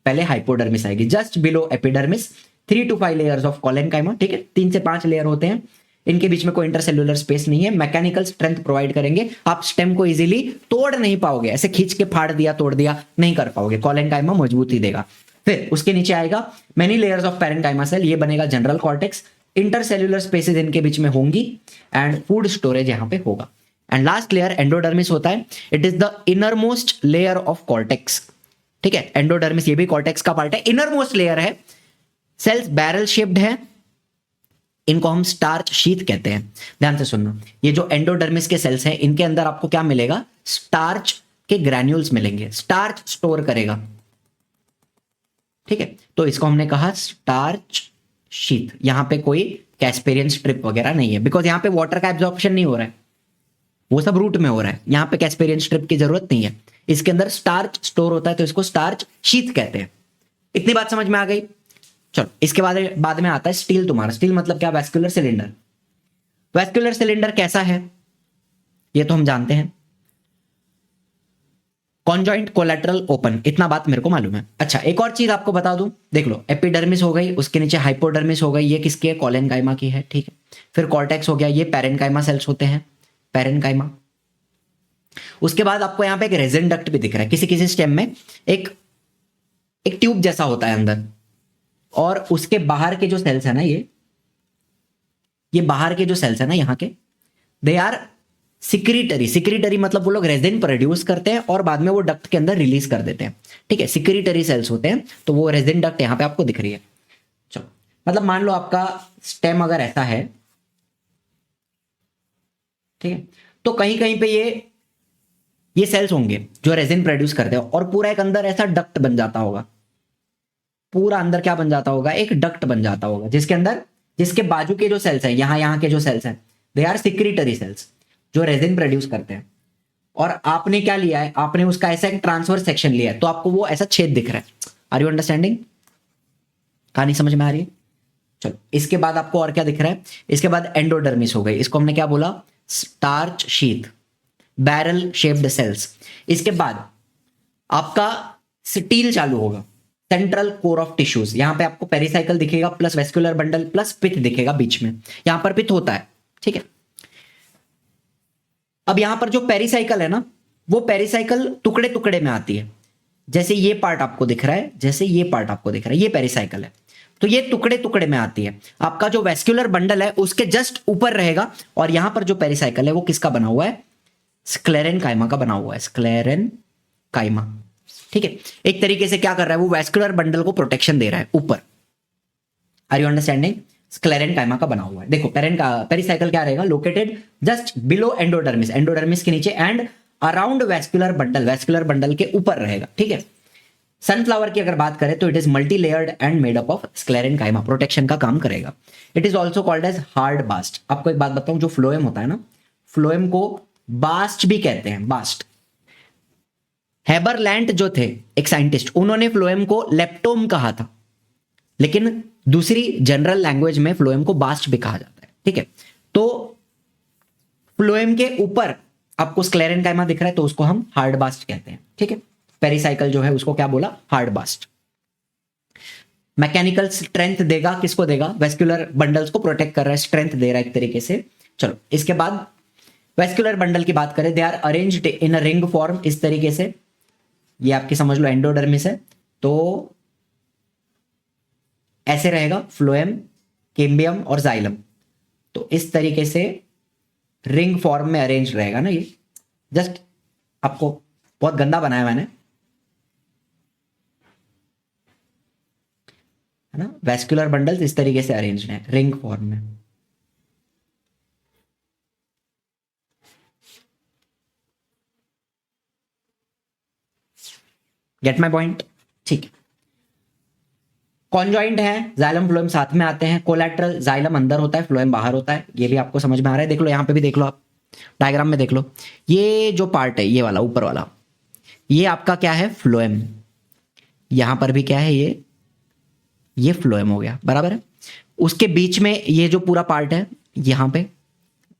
पहले हाइपोडर्मिस आएगी, just below epidermis, 3 to 5 layers of collenchyma, ठीक है, 3 से 5 लेयर होते हैं, इनके बीच में कोई इंटरसेल्यूलर स्पेस नहीं है, मैकेनिकल स्ट्रेंथ प्रोवाइड करेंगे, आप स्टेम को इजीली तोड़ नहीं पाओगे, ऐसे खींच के फाड़ दिया तोड़ दिया नहीं कर पाओगे, कोलेनकाइमा मजबूती देगा। फिर उसके नीचे आएगा many layers of parenchyma cell, ये बनेगा जनरल कॉर्टेक्स, इंटरसेल्यूलर स्पेसेस इनके बीच में होंगी एंड फूड स्टोरेज यहां पे होगा। एंड लास्ट लेयर एंडोडर्मिस होता है, it is the inner most layer of cortex, ठीक है, एंडोडर्मिस ये भी कॉर्टेक्स का पार्ट है, इनर मोस्ट लेयर है, सेल्स बैरल शेप्ड है, इनको हम स्टार्च शीथ कहते हैं। ध्यान से सुनना, ये जो एंडोडर्मिस के सेल्स हैं इनके अंदर आपको क्या मिलेगा, स्टार्च के ग्रैन्यूल्स मिलेंगे, स्टार्च स्टोर करेगा, ठीक है, तो इसको हमने कहा स्टार्च शीथ। यहां पे कोई कैस्पेरियन स्ट्रिप वगैरह नहीं है, बिकॉज यहां पे वाटर का एब्जॉर्प्शन नहीं हो रहा है, वो सब रूट में हो रहा है, यहां पे कैस्पेरियन स्ट्रिप की जरूरत नहीं है, इसके अंदर स्टार्च स्टोर होता है तो इसको स्टार्च शीथ कहते हैं। इतनी बात समझ में आ गई। चलो इसके बाद में आता है स्टील। तुम्हारा स्टील मतलब क्या, वैस्कुलर सिलेंडर। वैस्कुलर सिलेंडर कैसा है ये तो हम जानते हैं, कॉन्जॉइंट कोलैटरल ओपन, इतना बात मेरे को मालूम है। अच्छा एक और चीज आपको बता दूं, देख लो, एपिडर्मिस हो गई, उसके नीचे हाइपोडर्मिस हो गई, ये किसकी है, कोलेनकाइमा की है, ठीक है। फिर कॉर्टेक्स हो गया, ये पैरेन्काइमा सेल्स होते हैं, पैरेन्काइमा। उसके बाद आपको यहां पे एक रेजिन डक्ट भी दिख रहा है, किसी किसी स्टेम में एक ट्यूब जैसा होता है अंदर, और उसके बाहर के जो सेल्स है ना, ये बाहर के जो सेल्स है ना यहाँ के, दे आर सिक्रीटरी। सिक्रीटरी मतलब वो लोग रेजिन प्रोड्यूस करते हैं और बाद में वो डक्ट के अंदर रिलीज कर देते हैं, ठीक है, सिक्रीटरी सेल्स होते हैं, तो वो रेजिन डक्ट यहाँ पे आपको दिख रही है। चलो मतलब मान लो आपका स्टेम अगर ऐसा है, ठीक है, तो कहीं कहीं पे ये सेल्स होंगे जो रेजिन प्रोड्यूस करते हैं, और पूरा एक अंदर ऐसा डक्ट बन जाता होगा, पूरा अंदर क्या बन जाता होगा, एक डक्ट बन जाता होगा, जिसके बाजू के जो सेल्स हैं, यहाँ के जो सेल्स हैं, दे आर सिक्रीटरी सेल्स जो रेजिन प्रोड्यूस करते हैं। और आपने क्या लिया है, आपने उसका ऐसा एक ट्रांसफर सेक्शन लिया है, तो आपको वो ऐसा छेद दिख रहा है। आर यू अंडरस्टैंडिंग, कहानी समझ में आ रही है। चलो इसके बाद आपको और क्या दिख रहा है, इसके बाद एंडोडर्मिस हो गई, इसको हमने क्या बोला, starch sheath, barrel shaped sales. इसके बाद आपका स्टील चालू होगा, सेंट्रल कोर ऑफ टिश्यूज, यहां पे आपको पेरिसाइकल दिखेगा प्लस वेस्कुलर बंडल प्लस पिथ दिखेगा बीच में, यहां पर पिथ होता है, ठीक है। अब यहां पर जो पेरिसाइकल है ना, वो पेरिसाइकल टुकड़े टुकड़े में आती है, जैसे ये पार्ट आपको दिख रहा है, जैसे ये पार्ट आपको दिख रहा है, ये पेरिसाइकल है, तो ये टुकड़े टुकड़े में आती है। आपका जो वेस्कुलर बंडल है उसके जस्ट ऊपर रहेगा, और यहां पर जो पेरिसाइकल है वो किसका बना हुआ है, स्क्लेरेनकाइमा का बना हुआ है, स्क्लेरेनकाइमा, ठीक है। एक तरीके से क्या कर रहा है, वो वेस्कुलर बंडल को प्रोटेक्शन दे रहा है ऊपर। आर यू अंडरस्टैंडिंग, स्क्लेरेनकाइमा का बना हुआ है। देखो पेरिसाइकल क्या रहेगा, located just below endodermis, endodermis के नीचे, एंड अराउंड वेस्कुलर बंडल के ऊपर रहेगा, ठीक है। सनफ्लावर की अगर बात करें तो it is multi layered and made up of sclerenchyma, protection का काम करेगा। It is also called as hard bast. आपको एक बात बताऊं, जो फ्लोएम होता है ना, फ्लोएम को बास्ट भी कहते हैं, बास्ट। हेबरलैंड जो थे एक साइंटिस्ट, उन्होंने फ्लोएम को लेप्टोम कहा था, लेकिन दूसरी जनरल लैंग्वेज में फ्लोएम को बास्ट भी कहा जाता है, ठीक है। तो फ्लोएम के ऊपर आपको स्क्लेरेनकाइमा दिख रहा है, तो उसको हम हार्ड बास्ट कहते हैं, ठीक है। पेरिसाइकल जो है उसको क्या बोला, हार्ड बास्ट। मैकेनिकल स्ट्रेंथ देगा, किसको देगा, वेस्कुलर बंडल्स को प्रोटेक्ट कर रहा है, स्ट्रेंथ दे रहा है एक तरीके से। चलो इसके बाद वेस्कुलर बंडल की बात करें, they are arranged in a ring form, इस तरीके से। ये आपकी समझ लो एंडोडर्मिस है, तो ऐसे रहेगा फ्लोएम, केम्बियम और जाइलम, तो इस तरीके से रिंग फॉर्म में अरेंज रहेगा ना। ये जस्ट आपको बहुत गंदा बनाया मैंने, है ना। वेस्कुलर बंडल्स इस तरीके से अरेंज है रिंग फॉर्म में। गेट माई पॉइंट, ठीक है। कॉन्जॉइंट है, जाइलम फ्लोएम साथ में आते हैं, कोलैटरल, जाइलम अंदर होता है, फ्लोएम बाहर होता है, ये भी आपको समझ में आ रहा है। देख लो यहाँ पे भी देख लो, आप डायग्राम में देख लो, ये जो पार्ट है, ये वाला ऊपर वाला, ये आपका क्या है, फ्लोएम। यहां पर भी क्या है, ये फ्लोएम हो गया, बराबर है। उसके बीच में ये जो पूरा पार्ट है, यहां पे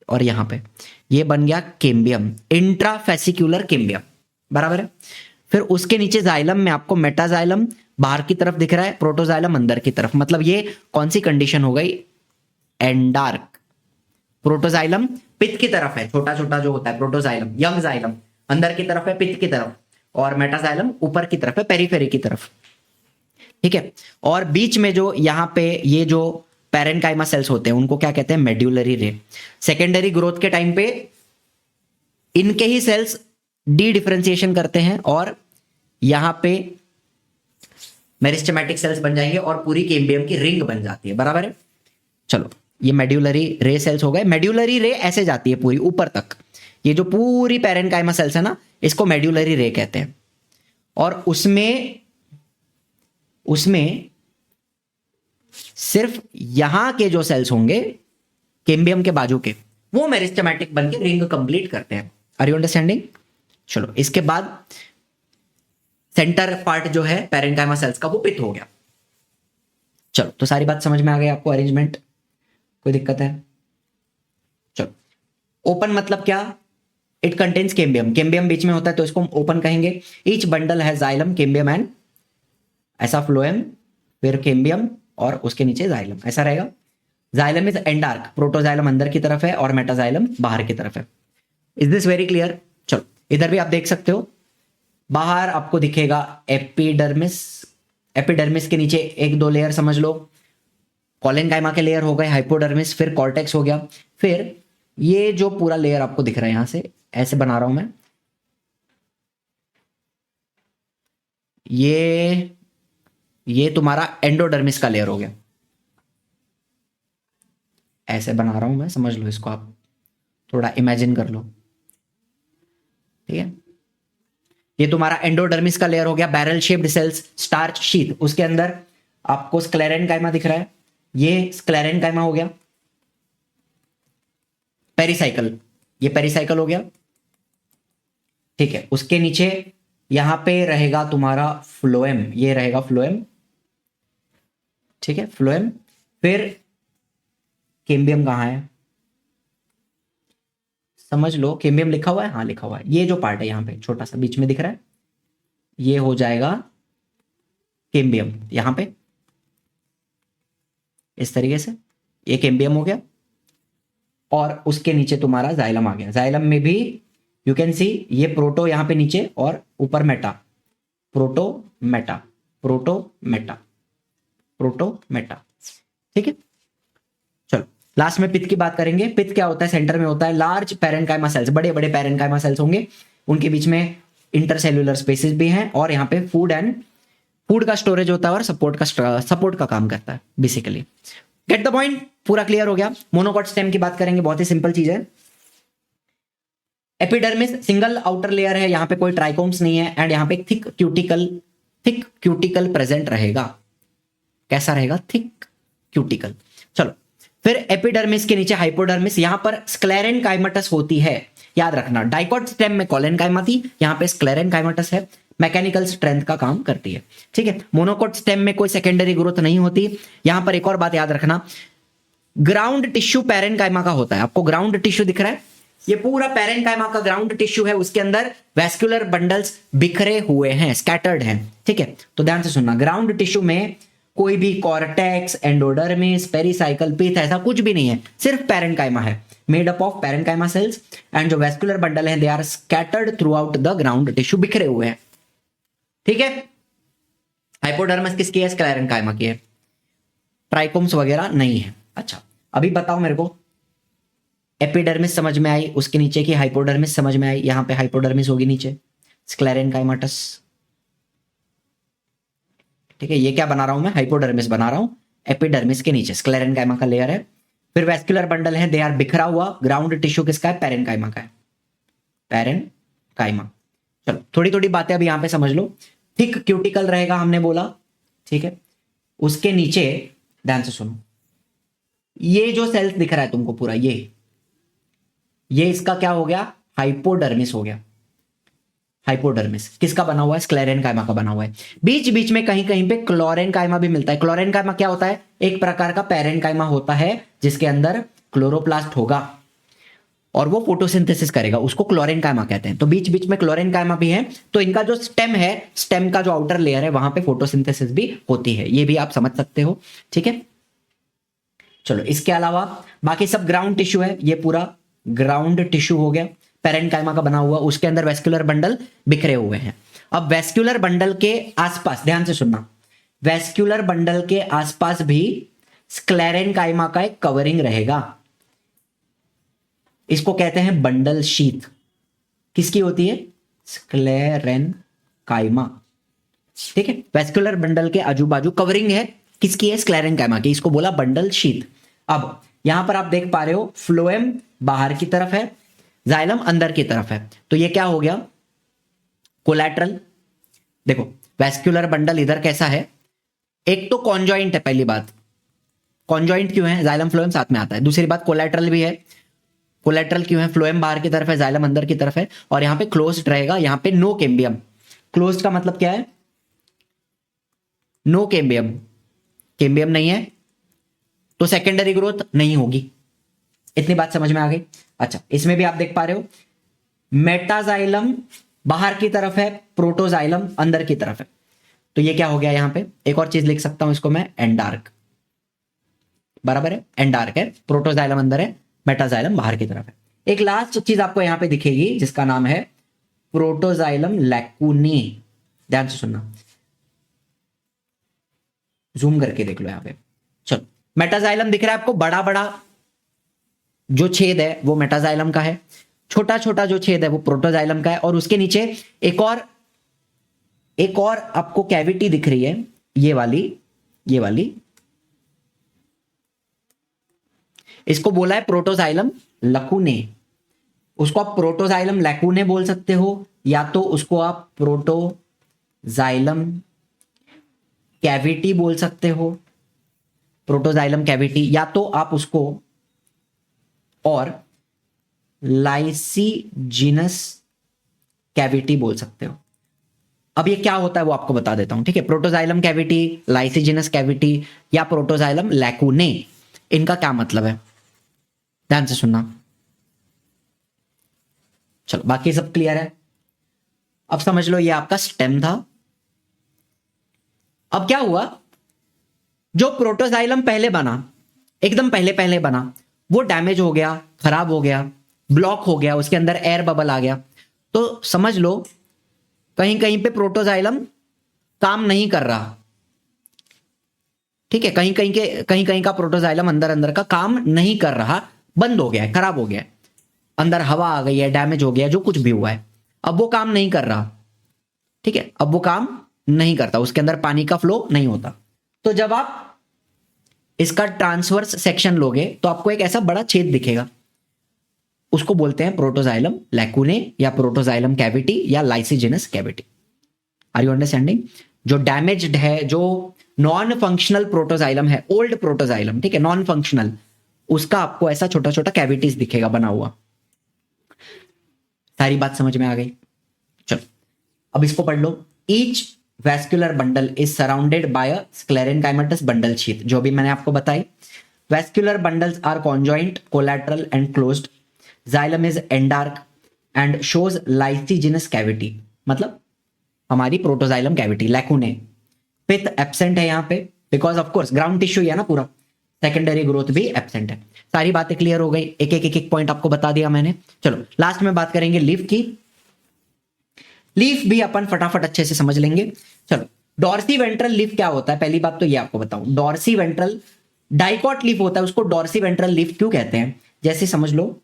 और यहां पे, ये बन गया केम्बियम, इंट्राफेसिक्यूलर केम्बियम, बराबर है। फिर उसके नीचे जाइलम में आपको मेटाजाइलम, बाहर की तरफ दिख रहा है, प्रोटोजाइलम अंदर की तरफ। मतलब ये कौन सी कंडीशन हो गई? एंडार्क। प्रोटोजाइलम पित्त की तरफ है, छोटा छोटा जो होता है प्रोटोजाइलम, यंग जाइलम अंदर की तरफ है पित्त की तरफ, और मेटाजाइलम ऊपर की तरफ है पेरिफेरी की तरफ। ठीक है, और बीच में जो यहाँ पे ये जो पैरेनकाइमा सेल्स होते हैं उनको क्या कहते हैं? मेड्यूलरी रे। सेकेंडरी ग्रोथ के टाइम पे इनके ही सेल्स डी डिफरेंशिएशन करते हैं और यहां पे मेरिस्टेमेटिक सेल्स बन जाएंगे और पूरी केम्बियम की रिंग बन जाती है। बराबर है? चलो, ये मेड्यूलरी रे सेल्स हो गए। मेड्यूलरी रे ऐसे जाती है पूरी ऊपर तक। ये जो पूरी पैरेनकाइमा सेल्स है ना, इसको मेड्यूलरी रे कहते हैं। और उसमें सिर्फ यहां के जो सेल्स होंगे केम्बियम के बाजू के, वो मेरिस्टेमेटिक बन के रिंग कंप्लीट करते हैं। Are you understanding? चलो, इसके बाद सेंटर पार्ट जो है पैरेनकाइमा सेल्स का वो पित्त हो गया। चलो, तो सारी बात समझ में आ गई आपको? अरेंजमेंट कोई दिक्कत है? चलो, ओपन मतलब क्या? It contains cambium. केम्बियम बीच में होता है तो इसको हम ओपन कहेंगे। ईच बंडल है जाइलम, केम्बियम एंड ऐसा फ्लोएम, फिर केम्बियम और उसके नीचे जाइलम, ऐसा रहेगा। जाइलम इज एंडार्क, प्रोटोजाइलम अंदर की तरफ है और मेटाजाइलम बाहर की तरफ है। Is this very clear? चलो, इधर भी आप देख सकते हो, बाहर आपको दिखेगा एपिडर्मिस। एपिडर्मिस के नीचे एक दो लेयर समझ लो, कोलेनकाइमा के लेयर हो गए, हाइपोडर्मिस, फिर कॉर्टेक्स हो गया, फिर ये जो पूरा लेयर आपको दिख रहा है, यहां से ऐसे बना रहा हूं मैं, ये तुम्हारा एंडोडर्मिस का लेयर हो गया। ऐसे बना रहा हूं मैं, समझ लो इसको, आप थोड़ा इमेजिन कर लो। ठीक है, ये तुम्हारा एंडोडर्मिस का लेयर हो गया। Barrel shaped sales, starch sheath, उसके अंदर आपको स्क्लेरेनकाइमा दिख रहा है, ये स्क्लेरेनकाइमा हो गया। पेरिसाइकल, ये पेरिसाइकल हो गया। ठीक है, उसके नीचे यहां पे रहेगा तुम्हारा फ्लोएम, ये रहेगा फ्लोएम। ठीक है, फ्लोएम। फिर केम्बियम कहां है? समझ लो, केम्बियम लिखा हुआ है, हाँ लिखा हुआ है। ये जो पार्ट है यहां पे छोटा सा बीच में दिख रहा है, ये हो जाएगा केम्बियम। यहां पे इस तरीके से ये केम्बियम हो गया और उसके नीचे तुम्हारा जाइलम आ गया। जाइलम में भी यू कैन सी ये प्रोटो यहां पे नीचे और ऊपर Meta, proto Meta, proto Meta, proto Meta. ठीक है, चलो लास्ट में पित्त की बात करेंगे। पित्त क्या होता है? सेंटर में होता है लार्ज पैरेनकाइमा सेल्स, बड़े बड़े पैरेनकाइमा सेल्स होंगे, उनके बीच में इंटरसेल्यूलर स्पेसेस भी हैं और यहाँ पे फूड का स्टोरेज होता है और सपोर्ट का काम करता है बेसिकली। Get the point? पूरा क्लियर हो गया। मोनोकॉट स्टेम की बात करेंगे, बहुत ही सिंपल चीज है। एपिडर्मिस सिंगल आउटर लेयर है, यहां पे कोई ट्राइकोम्स नहीं है एंड यहां पे थिक क्यूटिकल प्रेजेंट रहेगा। कैसा रहेगा? Thick cuticle. चलो, फिर एपिडर्मिस के नीचे हाइपोडर्मिस, यहां पर स्क्लेरेनकाइमेटस होती है, याद रखना। डाइकोट स्टेम में कोलेनकाइमा थी, यहां पे स्क्लेरेनकाइमेटस है, मैकेनिकल स्ट्रेंथ का काम करती है। ठीक है, मोनोकोट स्टेम में कोई सेकेंडरी ग्रोथ नहीं होती। यहां पर एक और बात याद रखना, ग्राउंड टिश्यू पैरेनकाइमा का होता है। आपको ग्राउंड टिश्यू दिख रहा है, ये पूरा पैरेनकाइमा का ग्राउंड टिश्यू है, उसके अंदर वैस्कुलर बंडल्स बिखरे हुए हैं, स्कैटर्ड हैं। ठीक है, तो ध्यान से सुनना, ग्राउंड टिश्यू में कोई भी कॉर्टेक्स, एंडोडर्मिस, पेरिसाइकल, पिथ ऐसा कुछ भी नहीं है, सिर्फ पैरेनकाइमा है, made up of parenchyma cells and जो वैस्कुलर बंडल है they are scattered throughout the ground tissue, बिखरे हुए हैं। ठीक है, हाइपोडर्मिस किसकी है? स्क्लेरेनकाइमा की है, ट्राइकोम्स वगैरह नहीं है। अच्छा, अभी बताओ मेरे को, एपिडर्मिस समझ में आई, उसके नीचे की हाइपोडर्मिस समझ में आई, यहां पे हाइपोडर्मिस होगी नीचे, स्क्लेरेनकाइमेटस। ठीक है, ये क्या बना रहा हूं मैं? हाइपोडर्मिस बना रहा हूं, एपिडर्मिस के नीचे स्क्लेरेनकाइमा का लेयर है, फिर वैस्कुलर बंडल है, दे आर बिखरा हुआ। ग्राउंड टिश्यू किसका है? पैरेनकाइमा का है, पैरेनकाइमा। चलो, थोड़ी थोड़ी बातें अभी यहां पे समझ लो। थिक क्यूटिकल रहेगा हमने बोला, ठीक है, उसके नीचे ध्यान से सुनो, ये जो सेल्स दिख रहा है तुमको पूरा, ये इसका क्या हो गया? हाइपोडर्मिस हो गया। हाइपोडर्मिस किसका बना हुआ है? स्क्लेरेनकाइमा का बना हुआ है। बीच बीच में कहीं कहीं पे क्लोरेनकाइमा भी मिलता है। क्लोरेनकाइमा क्या होता है? एक प्रकार का पैरेनकाइमा होता है जिसके अंदर क्लोरोप्लास्ट होगा। और वो फोटोसिंथेसिस करेगा, उसको क्लोरेनकाइमा कहते हैं। तो बीच बीच में क्लोरेनकाइमा भी है, तो इनका जो स्टेम है, स्टेम का जो आउटर लेयर है वहां पे फोटोसिंथेसिस भी होती है, ये भी आप समझ सकते हो। ठीक है, चलो इसके अलावा बाकी सब ग्राउंड टिश्यू है, ये पूरा ग्राउंड टिश्यू हो गया, पेरेन्काइमा का बना हुआ, उसके अंदर वेस्कुलर बंडल बिखरे हुए हैं। अब वेस्कुलर बंडल के आसपास ध्यान से सुनना, वेस्कुलर बंडल के आसपास भी स्क्लेरेनकाइमा का एक कवरिंग रहेगा, इसको कहते हैं बंडल शीथ। किसकी होती है? स्क्लेरेनकाइमा। ठीक है, वेस्कुलर बंडल के आजू बाजू कवरिंग है, किसकी है? स्क्लेरेनकाइमा की, इसको बोला बंडल शीथ। अब यहां पर आप देख पा रहे हो फ्लोएम बाहर की तरफ है, जाइलम अंदर की तरफ है, तो ये क्या हो गया? कोलैटरल। देखो वेस्कुलर बंडल इधर कैसा है, एक तो कॉन्जॉइंट है, पहली बात कॉन्जॉइंट क्यों है? जाइलम फ्लोएम साथ में आता है। दूसरी बात कोलैटरल भी है, कोलैटरल क्यों है? फ्लोएम बाहर की तरफ है, जाइलम अंदर की तरफ है, और यहां पे क्लोज्ड रहेगा, यहां पे नो कैम्बियम। क्लोज्ड का मतलब क्या है? नो कैम्बियम, कैम्बियम नहीं है तो सेकेंडरी ग्रोथ नहीं होगी। इतनी बात समझ में आ गई? अच्छा, इसमें भी आप देख पा रहे हो मेटाजाइलम बाहर की तरफ है, प्रोटोजाइलम अंदर की तरफ है, तो ये क्या हो गया? यहां पे एक और चीज लिख सकता हूं इसको मैं, एंडार्क। बराबर है, एंडार्क है, प्रोटोजाइलम अंदर है, मेटाजाइलम बाहर की तरफ है। एक लास्ट चीज आपको यहां पे दिखेगी जिसका नाम है प्रोटोजाइलम लैकुनी। ध्यान से सुनना, जूम करके देख लो यहां पे। चलो, मेटाजाइलम दिख रहा है आपको, बड़ा बड़ा जो छेद है वो मेटाजाइलम का है, छोटा छोटा जो छेद है वो प्रोटोजाइलम का है, और उसके नीचे एक और आपको कैविटी दिख रही है, ये वाली इसको बोला है प्रोटोजाइलम लकुने। उसको आप प्रोटोजाइलम लैकुने बोल सकते हो, या तो उसको आप प्रोटोजाइलम कैविटी बोल सकते हो, प्रोटोजाइलम कैविटी, या तो आप उसको और लाइसिजिनस कैविटी बोल सकते हो। अब ये क्या होता है वो आपको बता देता हूं, ठीक है? प्रोटोजाइलम कैविटी, लाइसिजिनस कैविटी या प्रोटोजाइलम लैकुने, इनका क्या मतलब है? ध्यान से सुनना। चलो बाकी सब क्लियर है? अब समझ लो ये आपका स्टेम था। अब क्या हुआ, जो प्रोटोजाइलम पहले बना, एकदम पहले बना, वो डैमेज हो गया, खराब हो गया, ब्लॉक हो गया, उसके अंदर एयर बबल आ गया, तो समझ लो कहीं कहीं पे प्रोटोजाइलम काम नहीं कर रहा। ठीक है, कहीं कहीं का प्रोटोजाइलम अंदर का काम नहीं कर रहा, बंद हो गया है, खराब हो गया है, अंदर हवा आ गई है, डैमेज हो गया, जो कुछ भी हुआ है, अब वो काम नहीं कर रहा। ठीक है, अब वो काम नहीं करता, उसके अंदर पानी का फ्लो नहीं होता। तो जब आप इसका ट्रांसवर्स सेक्शन लोगे तो आपको एक ऐसा बड़ा छेद दिखेगा, उसको बोलते हैं प्रोटोजाइलम लैकुने या प्रोटोजाइलम कैविटी या lysigenous cavity. Are you understanding? जो डैमेज्ड है, जो नॉन फंक्शनल प्रोटोजाइलम है, ओल्ड प्रोटोजाइलम, ठीक है, नॉन फंक्शनल, उसका आपको ऐसा छोटा छोटा कैविटीज दिखेगा बना हुआ। सारी बात समझ में आ गई? चलो अब इसको पढ़ लो। Each vascular bundle is surrounded by a sclerenchymatous bundle sheath, जो भी मैंने आपको बताई। Vascular bundles are conjoint, collateral and closed. Xylem is endarch and shows lysigenous cavity, मतलब हमारी protoxylem cavity lacunae. Pith absent है यहाँ पे, because of course ground tissue है ना पूरा, सेकेंडरी ग्रोथ भी एब्सेंट है। सारी बातें क्लियर हो गई, एक पॉइंट आपको बता दिया मैंने। चलो लास्ट में बात करेंगे लीफ की। लीफ भी अपन फटाफट अच्छे से समझ लेंगे। चलो, डॉर्सी वेंट्रल लीफ क्या होता है? पहली बात तो ये आपको बताऊं, डॉर्सी वेंट्रल डाइकॉट लीफ होता है, उसको डॉर्सी वेंट्रल लीफ क्यों कहते हैं? जैसे समझ लो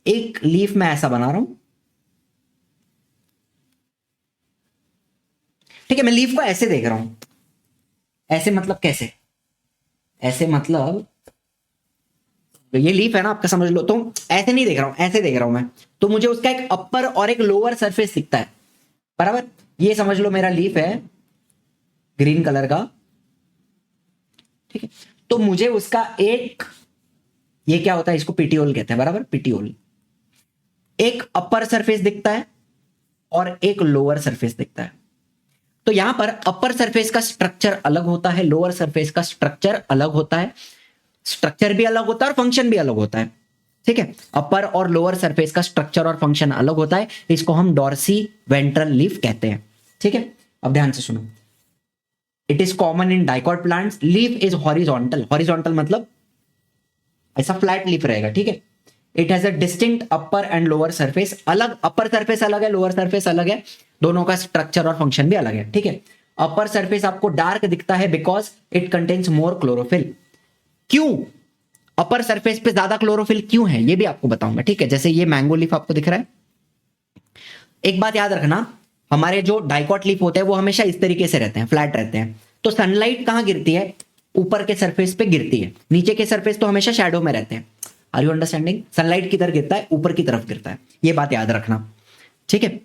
एक लीफ मैं ऐसा बना रहा हूं, ठीक है, मैं लीफ को ऐसे देख रहा हूं, ऐसे मतलब कैसे? ऐसे मतलब तो ये लीफ है ना आपका, समझ लो, तो ऐसे नहीं देख रहा हूं, ऐसे देख रहा हूं मैं, तो मुझे उसका एक अपर और एक लोअर सरफेस दिखता है, बराबर? ये समझ लो मेरा लीफ है ग्रीन कलर का, ठीक है, तो मुझे उसका एक, ये क्या होता है, इसको पिटियोल कहते हैं, बराबर? पिटियोल, एक अपर सरफेस दिखता है और एक लोअर सरफेस दिखता है। तो यहां पर अपर सरफेस का स्ट्रक्चर अलग होता है, लोअर सरफेस का स्ट्रक्चर अलग होता है, स्ट्रक्चर भी अलग होता है और फंक्शन भी अलग होता है। ठीक है, अपर और लोअर सरफेस का स्ट्रक्चर और फंक्शन अलग होता है, इसको हम डॉर्सी वेंट्रल लीफ कहते हैं। ठीक है, अब ध्यान से सुनो। It is common in dicot plants. Leaf is horizontal, horizontal मतलब ऐसा फ्लैट लीफ रहेगा। ठीक है, it has a distinct upper and lower surface, अलग अपर सरफेस अलग है, लोअर सरफेस अलग है, दोनों का स्ट्रक्चर और फंक्शन भी अलग है। ठीक है, अपर सरफेस आपको डार्क दिखता है because it contains more chlorophyll. क्यों अपर सरफेस पे ज्यादा क्लोरोफिल क्यों है ये भी आपको बताऊंगा। ठीक है, जैसे ये मैंगो लीफ आपको दिख रहा है, एक बात याद रखना, हमारे जो डाइकॉट लीफ होते हैं वो हमेशा इस तरीके से रहते हैं, फ्लैट रहते हैं। तो सनलाइट कहां गिरती है? ऊपर के सरफेस पे गिरती है, नीचे के सरफेस तो हमेशा शैडो में रहते हैं। Are you understanding? सनलाइट किधर गिरता है? ऊपर की तरफ गिरता है, ये बात याद रखना। ठीक है,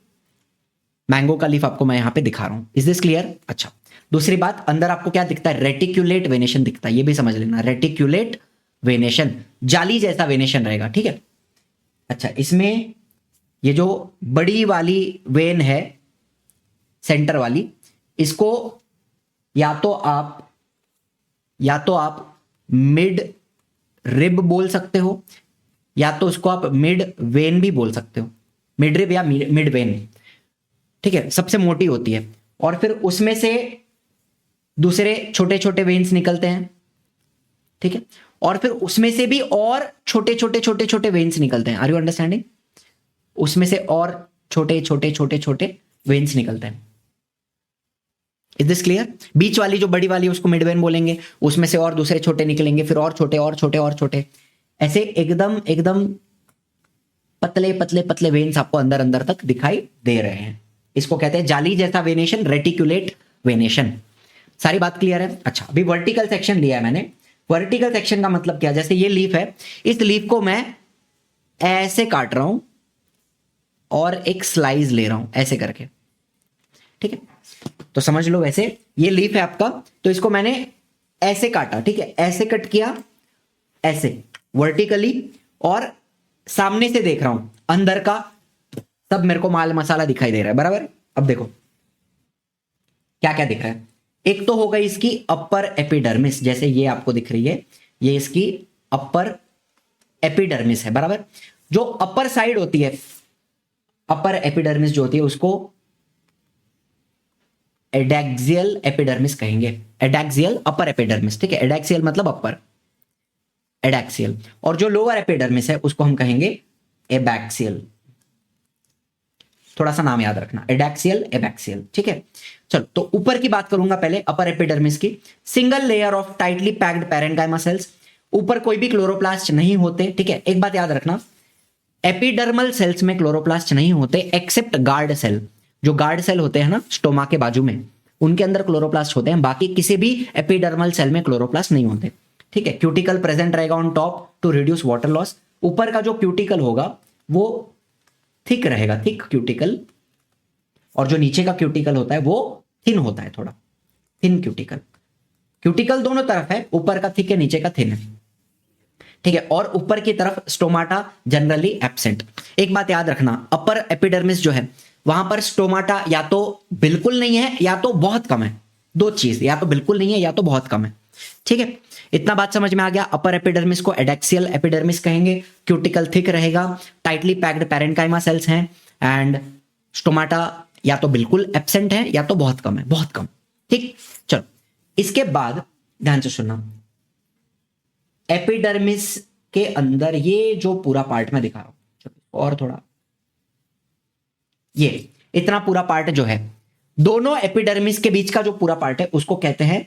मैंगो का लीफ आपको मैं यहां पे दिखा रहा हूं। Is this clear? अच्छा, दूसरी बात, अंदर आपको क्या दिखता है? रेटिक्यूलेट वेनेशन दिखता है, ये भी समझ लेना, रेटिक्यूलेट वेनेशन, जाली जैसा वेनेशन रहेगा। ठीक है, अच्छा, इसमें ये जो बड़ी वाली वेन है सेंटर वाली, इसको या तो आप मिड रिब बोल सकते हो, या तो उसको आप मिड वेन भी बोल सकते हो, मिड रिब या मिड वेन। ठीक है, सबसे मोटी होती है, और फिर उसमें से दूसरे छोटे छोटे वेन्स निकलते हैं। ठीक है, और फिर उसमें से भी और छोटे छोटे छोटे छोटे वेन्स निकलते हैं। Are you understanding? उसमें से और छोटे छोटे छोटे छोटे वेन्स निकलते हैं। Is this clear? बीच वाली जो बड़ी वाली उसको मिड वेन बोलेंगे, उसमें से और दूसरे छोटे निकलेंगे, फिर और छोटे और छोटे और छोटे, ऐसे एकदम एकदम पतले पतले पतले वेन्स आपको अंदर अंदर तक दिखाई दे रहे हैं। इसको कहते हैं जाली जैसा वेनेशन, रेटिक्यूलेट वेनेशन। सारी बात क्लियर है? अच्छा, अभी वर्टिकल सेक्शन लिया है मैंने। वर्टिकल सेक्शन का मतलब क्या? जैसे ये लीफ है, इस लीफ को मैं ऐसे काट रहा हूं और एक स्लाइस ले रहा हूं ऐसे करके। ठीक है, तो समझ लो, वैसे ये लीफ है आपका, तो इसको मैंने ऐसे काटा। ठीक है, ऐसे कट किया, ऐसे वर्टिकली, और सामने से देख रहा हूं, अंदर का सब मेरे को माल मसाला दिखाई दे रहा है। बराबर? अब देखो क्या क्या दिख रहा है। एक तो हो गई इसकी अपर एपिडर्मिस, जैसे ये आपको दिख रही है, ये इसकी अपर एपिडर्मिस है। बराबर? जो अपर साइड होती है, अपर एपिडर्मिस जो होती है, उसको एडैक्सियल एपिडर्मिस कहेंगे। Adaxial upper epidermis. ठीक है, एडैक्सियल मतलब अपर, एडैक्सियल। और जो लोअर एपिडर्मिस है उसको हम कहेंगे एबैक्सियल। थोड़ा सा नाम याद रखना, एडैक्सियल, एबैक्सियल। ठीक है, चलो, तो ऊपर की बात करूंगा पहले, अपर एपिडर्मिस की। Single layer of tightly packed parenchyma sales, ऊपर कोई भी क्लोरोप्लास्ट नहीं होते। ठीक है, एक बात याद रखना, एपिडर्मल सेल्स में क्लोरोप्लास्ट नहीं होते एक्सेप्ट गार्ड सेल। जो गार्ड सेल होते हैं ना स्टोमा के बाजू में, उनके अंदर क्लोरोप्लास्ट होते हैं, बाकी किसी भी एपिडर्मल सेल में क्लोरोप्लास्ट नहीं होते। ठीक है, क्यूटिकल प्रेजेंट रहेगा on top to reduce water loss. ऊपर का जो क्यूटिकल होगा वो थिक रहेगा, थिक क्यूटिकल, और जो नीचे का क्यूटिकल होता है वो थिन होता है, थोड़ा थिन क्यूटिकल। क्यूटिकल दोनों तरफ है, ऊपर का थिक है, नीचे का थिन है। ठीक है, और ऊपर की तरफ स्टोमाटा जनरली एब्सेंट। एक बात याद रखना, अपर एपिडर्मिस जो है वहां पर स्टोमाटा या तो बिल्कुल नहीं है या तो बहुत कम है। दो चीज, या तो बिल्कुल नहीं है या तो बहुत कम है। ठीक है, इतना बात समझ में आ गया। अपर एपिडर्मिस को एडैक्सियल एपिडर्मिस कहेंगे, क्यूटिकल थिक रहेगा, टाइटली पैक्ड पैरेन्काइमा सेल्स हैं, एंड स्टोमाटा या तो बिल्कुल एब्सेंट है या तो बहुत कम है, बहुत कम। ठीक, चलो, इसके बाद ध्यान से सुनना, एपिडर्मिस के अंदर ये जो पूरा पार्ट मैं दिखा रहा हूं, और थोड़ा ये इतना पूरा पार्ट जो है, दोनों एपिडर्मिस के बीच का जो पूरा पार्ट है उसको कहते हैं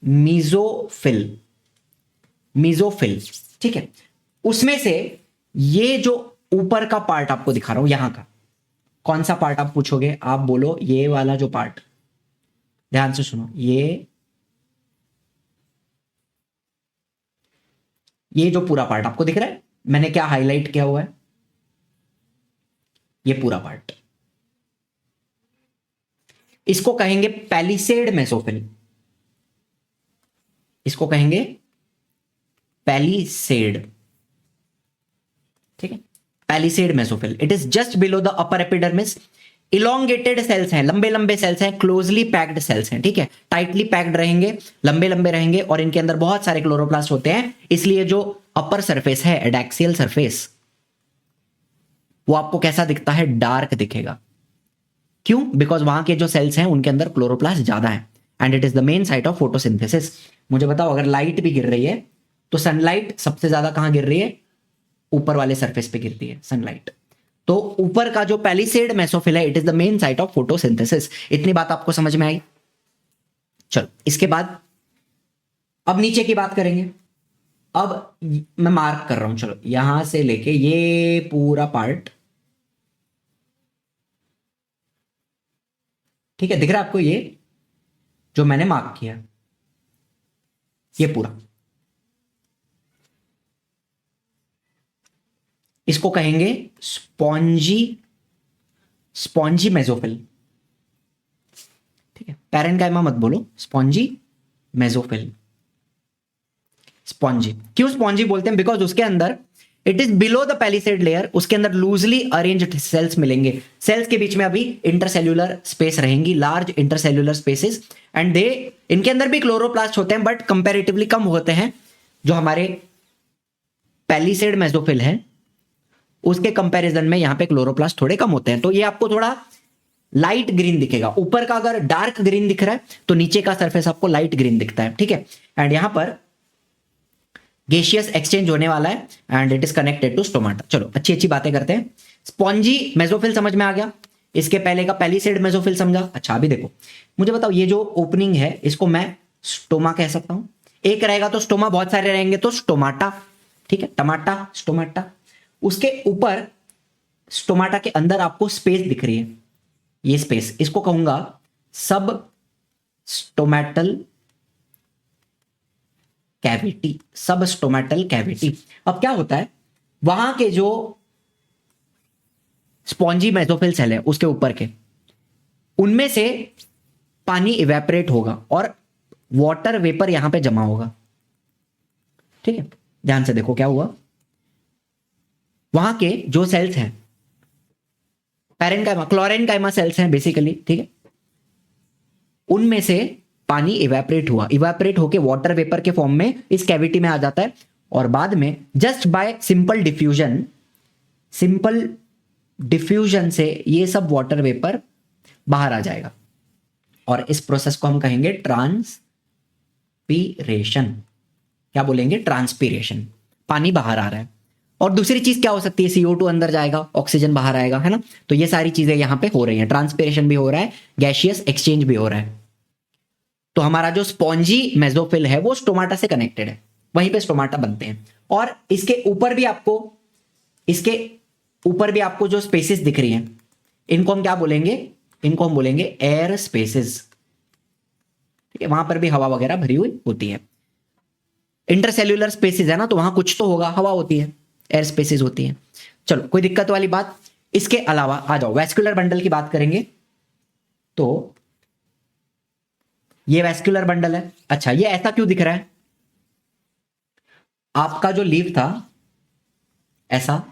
मीजोफिल। मीजोफिल, ठीक है, उसमें से ये जो ऊपर का पार्ट आपको दिखा रहा हूं, यहां का कौन सा पार्ट आप पूछोगे? आप बोलो ये वाला जो पार्ट, ध्यान से सुनो, ये जो पूरा पार्ट आपको दिख रहा है, मैंने क्या हाईलाइट किया हुआ है, ये पूरा पार्ट, इसको कहेंगे पैलिसेड मेसोफिल। इसको कहेंगे पैलिसेड। ठीक है, palisade mesophyll. It is just below the upper epidermis. Elongated cells हैं, लंबे लंबे सेल्स हैं, क्लोजली पैक्ड सेल्स हैं। ठीक है, टाइटली पैक्ड रहेंगे, लंबे लंबे रहेंगे, और इनके अंदर बहुत सारे क्लोरोप्लास्ट होते हैं, इसलिए जो अपर सरफेस है, एडैक्सियल सरफेस, वो आपको कैसा दिखता है? डार्क दिखेगा। क्यों? बिकॉज वहां के जो सेल्स हैं उनके अंदर क्लोरोप्लास्ट ज्यादा है and it is the main site of photosynthesis. मुझे बताओ, अगर लाइट भी गिर रही है तो सनलाइट सबसे ज्यादा कहां गिर रही है? ऊपर वाले सरफेस पे गिरती है सनलाइट। तो ऊपर का जो पैलिसेड मेसोफिल है, it is the main site of photosynthesis. इतनी बात आपको समझ में आई? चलो, इसके बाद अब नीचे की बात करेंगे। अब मैं मार्क कर रहा हूं, चलो यहां से लेके ये पूरा पार्ट, ठीक है, दिख रहा है आपको? ये जो मैंने मार्क किया, ये पूरा, इसको कहेंगे स्पॉन्जी मेसोफिल। ठीक है, पैरेन्काइमा मत बोलो, स्पॉन्जी मेसोफिल। स्पॉन्जी क्यों स्पॉन्जी बोलते हैं? बिकॉज उसके अंदर it is below the palisade layer, उसके अंदर लूजली अरेंज्ड सेल्स मिलेंगे। सेल्स के बीच में अभी इंटरसेल्यूलर स्पेस रहेंगी, large intercellular spaces, and they, इनके अंदर भी क्लोरोप्लास्ट होते हैं बट कंपैरेटिवली कम होते हैं। जो हमारे पैलिसेड मेसोफिल है उसके कंपैरिजन में यहां पे क्लोरोप्लास्ट थोड़े कम होते हैं। तो ये आपको थोड़ा लाइट ग्रीन दिखेगा। ऊपर का अगर डार्क ग्रीन दिख रहा है तो नीचे का सरफेस आपको लाइट ग्रीन दिखता है। ठीक है, एंड यहां पर गैसियस एक्सचेंज होने वाला है and it is connected to stomata. चलो अच्छी अच्छी बातें करते हैं। स्पॉन्जी मेसोफिल समझ में आ गया। इसके पहले का पैलिसेड मेसोफिल समझा। अच्छा अभी देखो, मुझे बताओ, ये जो ओपनिंग है इसको मैं स्टोमा कह सकता हूं। एक रहेगा तो स्टोमा, बहुत सारे रहेंगे तो स्टोमाटा। ठीक है, टमाटा, स्टोमाटा। उसके ऊपर स्टोमाटा के अंदर आपको स्पेस दिख रही है, ये स्पेस, इसको कहूंगा सब स्टोमेटल कैविटी। सब स्टोमेटल कैविटी। अब क्या होता है, वहां के जो स्पॉन्जी मेसोफिल सेल है उसके ऊपर के, उनमें से पानी इवेपोरेट होगा और वाटर वेपर यहां पे जमा होगा। ठीक है, ध्यान से देखो क्या हुआ। वहां के जो सेल्स हैं, पैरेन्काइमा, क्लोरेन्काइमा सेल्स हैं बेसिकली, ठीक है, उनमें से पानी इवेपोरेट हुआ, इवेपोरेट होके वाटर वेपर के फॉर्म में इस कैविटी में आ जाता है और बाद में जस्ट बाय सिंपल डिफ्यूजन से ये सब वाटर वेपर बाहर आ जाएगा और इस प्रोसेस को हम कहेंगे ट्रांसपीरेशन। क्या बोलेंगे? ट्रांसपीरेशन। पानी बाहर आ रहा है। और दूसरी चीज क्या हो सकती है? CO2 अंदर जाएगा, ऑक्सीजन बाहर आएगा, है ना। तो ये सारी चीजें यहां पे हो रही हैं, ट्रांसपीरेशन भी हो रहा है, गैसियस एक्सचेंज भी हो रहा है। तो हमारा जो स्पॉन्जी मेसोफिल है वो स्टोमाटा से कनेक्टेड है, वहीं पे स्टोमाटा बनते हैं। और इसके ऊपर भी आपको जो स्पेसेस दिख रही हैं, इनको हम क्या बोलेंगे? इनको हम बोलेंगे एयर स्पेसेस। ठीक है, वहां पर भी हवा वगैरह भरी हुई होती है। इंटरसेल्यूलर स्पेसेस है ना, तो वहां कुछ तो होगा, हवा होती है, एयर स्पेसेस होती हैं। चलो, कोई दिक्कत वाली बात? इसके अलावा आ जाओ, वैस्कुलर बंडल की बात करेंगे तो ये वैस्कुलर बंडल है। अच्छा, ये ऐसा क्यों दिख रहा है? आपका जो लीव था ऐसा,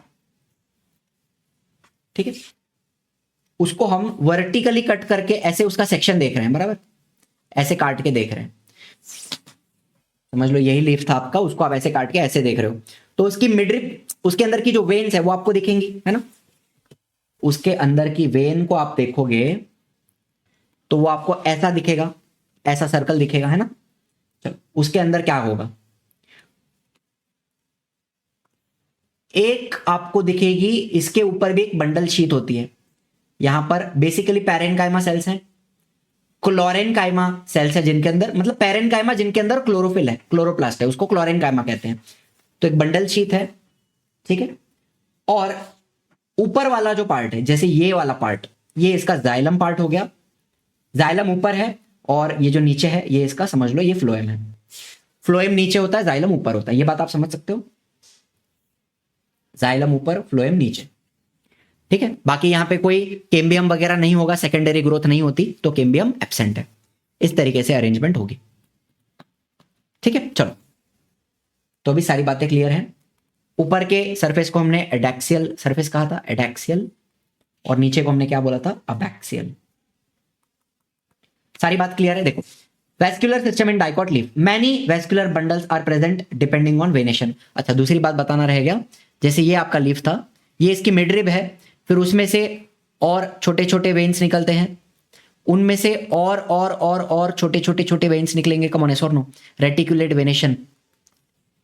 ठीक है, उसको हम वर्टिकली कट करके ऐसे उसका सेक्शन देख रहे हैं, बराबर, ऐसे काट के देख रहे हैं। समझ लो यही लीफ था आपका, उसको आप ऐसे काट के ऐसे देख रहे हो, तो उसकी मिडरिप, उसके अंदर की जो वेन्स है वो आपको दिखेंगी, है ना। उसके अंदर की वेन को आप देखोगे तो वो आपको ऐसा दिखेगा, ऐसा सर्कल दिखेगा, है ना। चलो, उसके अंदर क्या होगा? एक आपको दिखेगी, इसके ऊपर भी एक बंडल शीट होती है। यहां पर बेसिकली पैरेन्काइमा सेल्स हैं, क्लोरेन्काइमा सेल्स है जिनके अंदर, मतलब पैरेन्काइमा जिनके अंदर क्लोरोफिल है, क्लोरोप्लास्ट है, उसको क्लोरेन्काइमा कहते हैं। तो एक बंडल शीट है, ठीक है। और ऊपर वाला जो पार्ट है, जैसे ये वाला पार्ट, ये इसका जाइलम पार्ट हो गया। जाइलम ऊपर है और ये जो नीचे है ये इसका, समझ लो ये फ्लोएम है। फ्लोएम नीचे होता है, जाइलम ऊपर होता है, ये बात आप समझ सकते हो। जाइलम ऊपर, फ्लोएम नीचे, ठीक है। बाकी यहां पे कोई कैम्बियम वगैरह नहीं होगा, सेकेंडरी ग्रोथ नहीं होती, तो कैम्बियम एब्सेंट है। इस तरीके से अरेंजमेंट होगी, ठीक है। चलो, तो अभी सारी बातें क्लियर हैं। ऊपर के सरफेस को हमने एडैक्सियल सरफेस कहा था, एडैक्सियल, और नीचे को हमने क्या बोला था? अबैक्सियल। सारी बात क्लियर है। देखो, vascular system in dicot leaf, many vascular bundles are present depending on venation. अच्छा, दूसरी बात बताना रह गया, जैसे ये आपका लीफ था, ये इसकी मिडरिब है, फिर उसमें से और छोटे छोटे वेन्स निकलते हैं, उनमें से और छोटे छोटे छोटे वेन्स निकलेंगे। कम ऑन, यस और नो? रेटिकुलेट वेनेशन,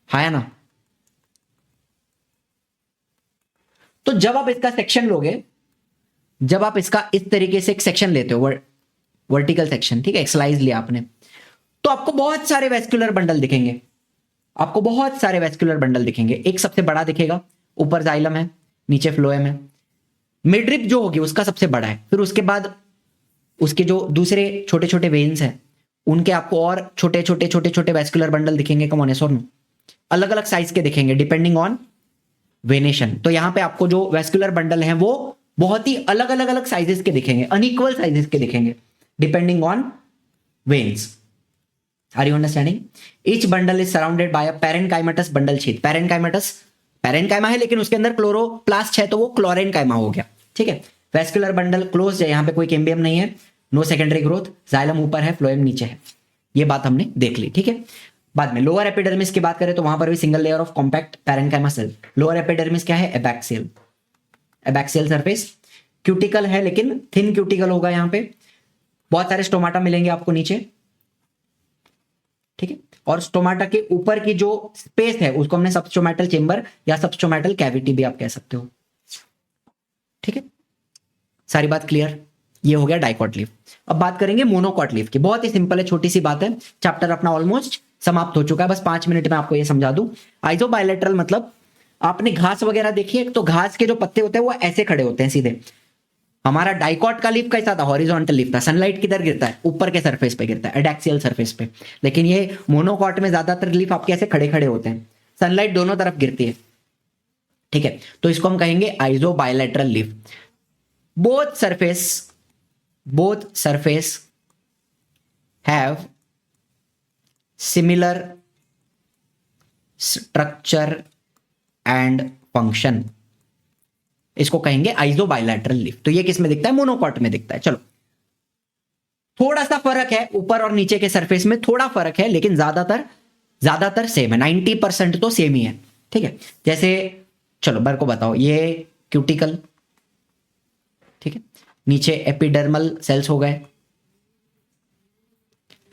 है ना? तो जब आप इसका सेक्शन लोगे, जब आप इसका इस तरीके से एक सेक्शन लेते हो, वर्टिकल सेक्शन, ठीक है, एक स्लाइस लिया आपने, तो आपको बहुत सारे वेस्कुलर बंडल दिखेंगे, आपको बहुत सारे वेस्कुलर बंडल दिखेंगे। एक सबसे बड़ा दिखेगा, ऊपर जाइलम है, नीचे फ्लोएम है, मिडरिप जो होगी उसका सबसे बड़ा है, फिर उसके बाद उसके जो दूसरे छोटे छोटे वेन्स हैं उनके आपको और छोटे छोटे छोटे छोटे वेस्कुलर बंडल दिखेंगे। कम ऑन, यस और नो? अलग अलग साइज के दिखेंगे डिपेंडिंग ऑन वेनेशन। तो यहां पे आपको जो वेस्कुलर बंडल हैं वो बहुत ही अलग अलग अलग साइजेस के दिखेंगे, अनइक्वल साइजेस के दिखेंगे depending on veins. Are you understanding? Each bundle is surrounded by a parenchymatous bundle sheath. Parenchymatous parenchyma है लेकिन उसके अंदर क्लोरोप्लास्ट है, तो वो क्लोरेनकाइमा हो गया, ठीक है। वेस्कुलर बंडल क्लोज है, यहां पे कोई कैम्बियम नहीं है, नो सेकेंडरी ग्रोथ, जाइलम ऊपर है, फ्लोएम नीचे है। ये बात हमने देख ली, ठीक है। बाद में लोअर एपिडर्मिस की बात करें तो वहां पर भी single layer of compact parenchyma cell. Lower epidermis क्या है? Abaxial, abaxial surface. क्यूटिकल है लेकिन थिन क्यूटिकल होगा, यहां पे बहुत सारे स्टोमाटा मिलेंगे आपको नीचे, ठीक है। और स्टोमाटा के ऊपर की जो स्पेस है उसको हमने सबस्टोमेटल चेंबर या सबस्टोमेटल कैविटी भी आप कह सकते हो, ठीक है। सारी बात क्लियर? ये हो गया डाइकॉट लीफ। अब बात करेंगे मोनोकॉट लीफ की। बहुत ही सिंपल है, छोटी सी बात है, चैप्टर अपना ऑलमोस्ट समाप्त हो चुका है, बस 5 मिनट में आपको ये समझा दूं। आइजो बायलैटरल मतलब आपने घास वगैरह देखी है, तो घास के जो पत्ते होते हैं वो ऐसे खड़े होते हैं सीधे। हमारा डाइकॉट का लीफ कैसा था? हॉरिजॉन्टल लीफ था। सनलाइट किधर गिरता है? ऊपर के सरफेस पे गिरता है, एडैक्सियल सरफेस पे। लेकिन ये मोनोकॉट में ज्यादातर लीफ आपके ऐसे खड़े खड़े होते हैं, सनलाइट दोनों तरफ गिरती है, ठीक है। तो इसको हम कहेंगे आइजो bilateral leaf. Both surface have similar structure and function, इसको कहेंगे आइजो बायलैटरल लीफ। तो ये किस में दिखता है? मोनोकॉट में दिखता है। चलो, थोड़ा सा फर्क है ऊपर और नीचे के सरफेस में, थोड़ा फर्क है, लेकिन ज्यादातर सेम है, 90% तो सेम ही है, ठीक है। जैसे चलो मेरे को बताओ, ये क्यूटिकल, ठीक है, नीचे एपिडर्मल सेल्स हो गए,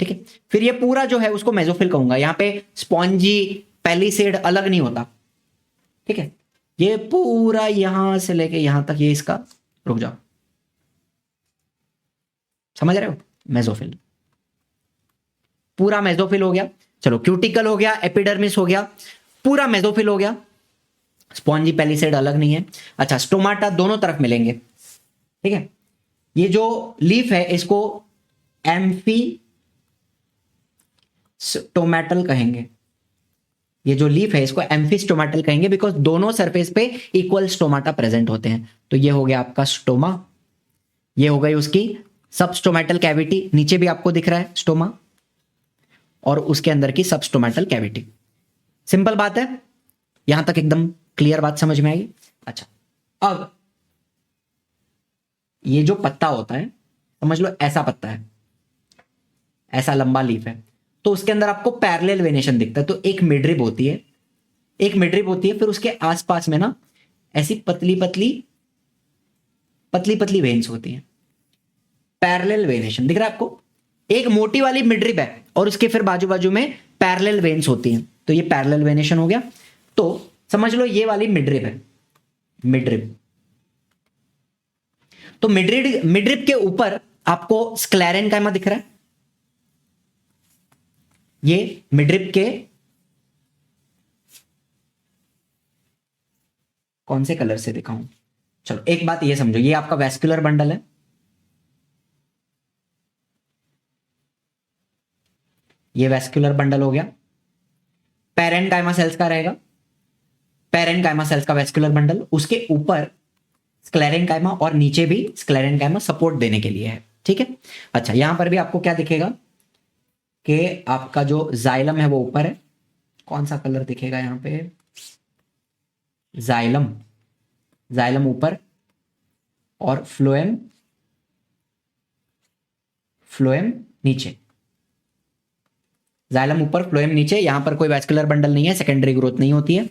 ठीक है। फिर ये पूरा जो है उसको मेसोफिल कहूंगा। यहां पे स्पॉन्जी पैलिसेड अलग नहीं होता, ठीक है। ये पूरा यहां से लेके यहां तक ये इसका, रुक जाओ, समझ रहे हो? मेसोफिल, पूरा मेसोफिल हो गया। चलो, क्यूटिकल हो गया, एपिडर्मिस हो गया, पूरा मेसोफिल हो गया, स्पॉन्जी पैलिसेड अलग नहीं है। अच्छा, स्टोमाटा दोनों तरफ मिलेंगे, ठीक है। ये जो लीफ है इसको एम्फी स्टोमेटल कहेंगे। ये जो लीफ है इसको एम्फीस्टोमेटल कहेंगे, बिकॉज दोनों सरफेस पे इक्वल स्टोमाटा प्रेजेंट होते हैं। तो ये हो गया आपका स्टोमा, ये हो गई उसकी सबस्टोमेटल कैविटी, नीचे भी आपको दिख रहा है स्टोमा, और उसके अंदर की सबस्टोमेटल कैविटी। सिंपल बात है, यहां तक एकदम क्लियर बात समझ में आई? अच्छा, अब ये जो पत्ता होता है, समझ लो ऐसा पत्ता है, ऐसा लंबा लीफ है, तो उसके अंदर आपको पैरेलल वेनेशन दिखता है। तो एक मिडरिब होती है, फिर उसके आसपास में ना ऐसी पतली पतली वेन्स होती हैं, पैरेलल वेनेशन दिख रहा है आपको। एक मोटी वाली मिडरिब है और उसके फिर बाजू बाजू में पैरेलल वेन्स होती हैं, तो ये पैरेलल वेनेशन हो गया। तो समझ लो ये वाली मिडरिब है, मिडरिब। तो मिडरिब के ऊपर आपको स्क्लेरेनकाइमा दिख रहा है, ये मिडरिब के कौन से कलर से दिखाऊं? चलो एक बात ये समझो, ये आपका वेस्कुलर बंडल है, ये वेस्कुलर बंडल हो गया। पैरेनकाइमा सेल्स का रहेगा, पैरेनकाइमा सेल्स का वेस्कुलर बंडल, उसके ऊपर स्क्लेरेनकाइमा और नीचे भी स्क्लेरेनकाइमा सपोर्ट देने के लिए है, ठीक है। अच्छा, यहां पर भी आपको क्या दिखेगा कि आपका जो जाइलम है वो ऊपर है, कौन सा कलर दिखेगा यहां पे? जाइलम ऊपर, और फ्लोएम नीचे, जाइलम ऊपर, फ्लोएम नीचे, यहां पर कोई वैस्कुलर बंडल नहीं है, सेकेंडरी ग्रोथ नहीं होती है,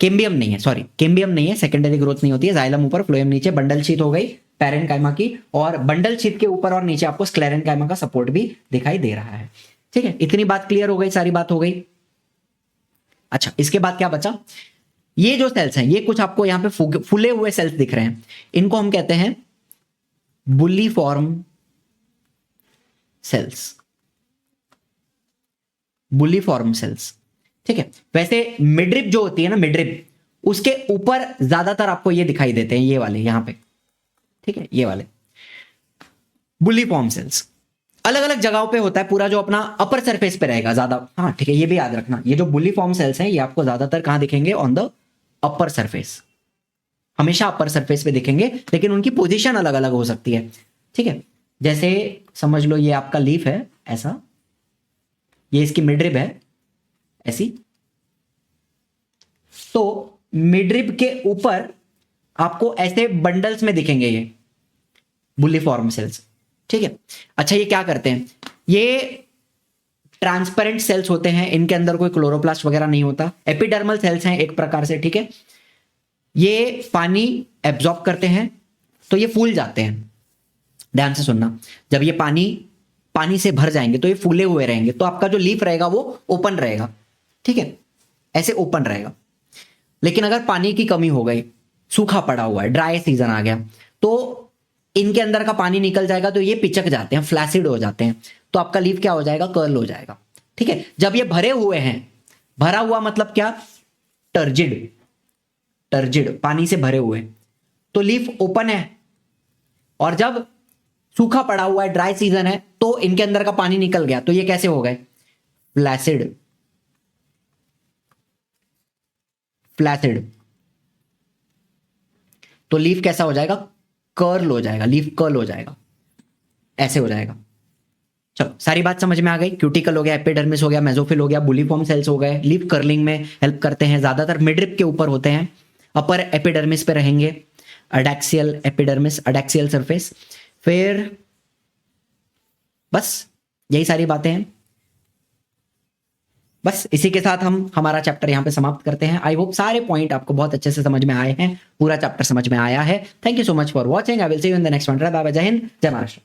केम्बियम नहीं है, सॉरी केम्बियम नहीं है, सेकेंडरी ग्रोथ नहीं होती है, जाइलम ऊपर फ्लोएम नीचे, बंडल शीथ हो गई पैरेन्काइमा की, और बंडल शीथ के ऊपर और नीचे आपको स्क्लेरेन्काइमा का सपोर्ट भी दिखाई दे रहा है। ठीक है, इतनी बात क्लियर हो गई, सारी बात हो गई। अच्छा, इसके बाद क्या बचा, ये जो सेल्स हैं, ये कुछ आपको यहां पे फूले हुए सेल्स दिख रहे हैं, इनको हम कहते हैं बुलिफॉर्म सेल्स, बुलिफॉर्म सेल्स। ठीक है, वैसे मिडरिप जो होती है ना, मिडरिप, उसके ऊपर ज्यादातर आपको ये दिखाई देते हैं, ये वाले यहां पे। ठीक है, ये वाले बुलिफॉर्म सेल्स अलग अलग जगहों पे होता है, पूरा जो अपना अपर सरफेस पे रहेगा ज्यादा। हाँ ठीक है, ये भी याद रखना, ये जो बुलिफॉर्म सेल्स हैं ये आपको ज्यादातर कहां दिखेंगे, ऑन द अपर सरफेस, हमेशा अपर सरफेस पे दिखेंगे, लेकिन उनकी पोजीशन अलग अलग हो सकती है। ठीक है, जैसे समझ लो ये आपका लीफ है ऐसा, ये इसकी मिडरिब है ऐसी, तो मिडरिब के ऊपर आपको ऐसे बंडल्स में दिखेंगे ये बुलिफॉर्म सेल्स। ठीक है, अच्छा ये क्या करते हैं, ये ट्रांसपेरेंट सेल्स होते हैं, इनके अंदर कोई क्लोरोप्लास्ट वगैरह नहीं होता, एपिडर्मल सेल्स हैं एक प्रकार से। ठीक है, ये पानी एब्जॉर्ब करते हैं तो ये फूल जाते हैं, ध्यान से सुनना, जब ये पानी से भर जाएंगे तो ये फूले हुए रहेंगे, तो आपका जो लीफ रहेगा वो ओपन रहेगा। ठीक है, ऐसे ओपन रहेगा। लेकिन अगर पानी की कमी हो गई, सूखा पड़ा हुआ है, ड्राई सीजन आ गया, तो इनके अंदर का पानी निकल जाएगा, तो ये पिचक जाते हैं, फ्लैसिड हो जाते हैं, तो आपका लीफ क्या हो जाएगा, कर्ल हो जाएगा। ठीक है, जब ये भरे हुए हैं, भरा हुआ मतलब क्या, टर्जिड, टर्जिड पानी से भरे हुए, तो लीफ ओपन है, और जब सूखा पड़ा हुआ है, ड्राई सीजन है, तो इनके अंदर का पानी निकल गया, तो ये कैसे हो गए, फ्लैसिड, फ्लैसिड, तो लीफ कैसा हो जाएगा, कर्ल हो जाएगा, लीफ कर्ल हो जाएगा, ऐसे हो जाएगा। चलो सारी बात समझ में आ गई, क्यूटिकल हो गया, एपिडर्मिस हो गया, मेसोफिल हो गया, बुलिफॉर्म सेल्स हो गए, लीफ कर्लिंग में हेल्प करते हैं, ज्यादातर मिडरिप के ऊपर होते हैं, अपर एपिडर्मिस पे रहेंगे, अडैक्सियल एपिडर्मिस, अडैक्सियल सरफेस। फिर बस यही सारी बातें हैं, बस इसी के साथ हम हमारा चैप्टर यहां पे समाप्त करते हैं। आई होप सारे पॉइंट आपको बहुत अच्छे से समझ में आए हैं, पूरा चैप्टर समझ में आया है। Thank you so much for watching, I will see you in the next one. Bye bye, Jai Hind, जय महाराष्ट्र।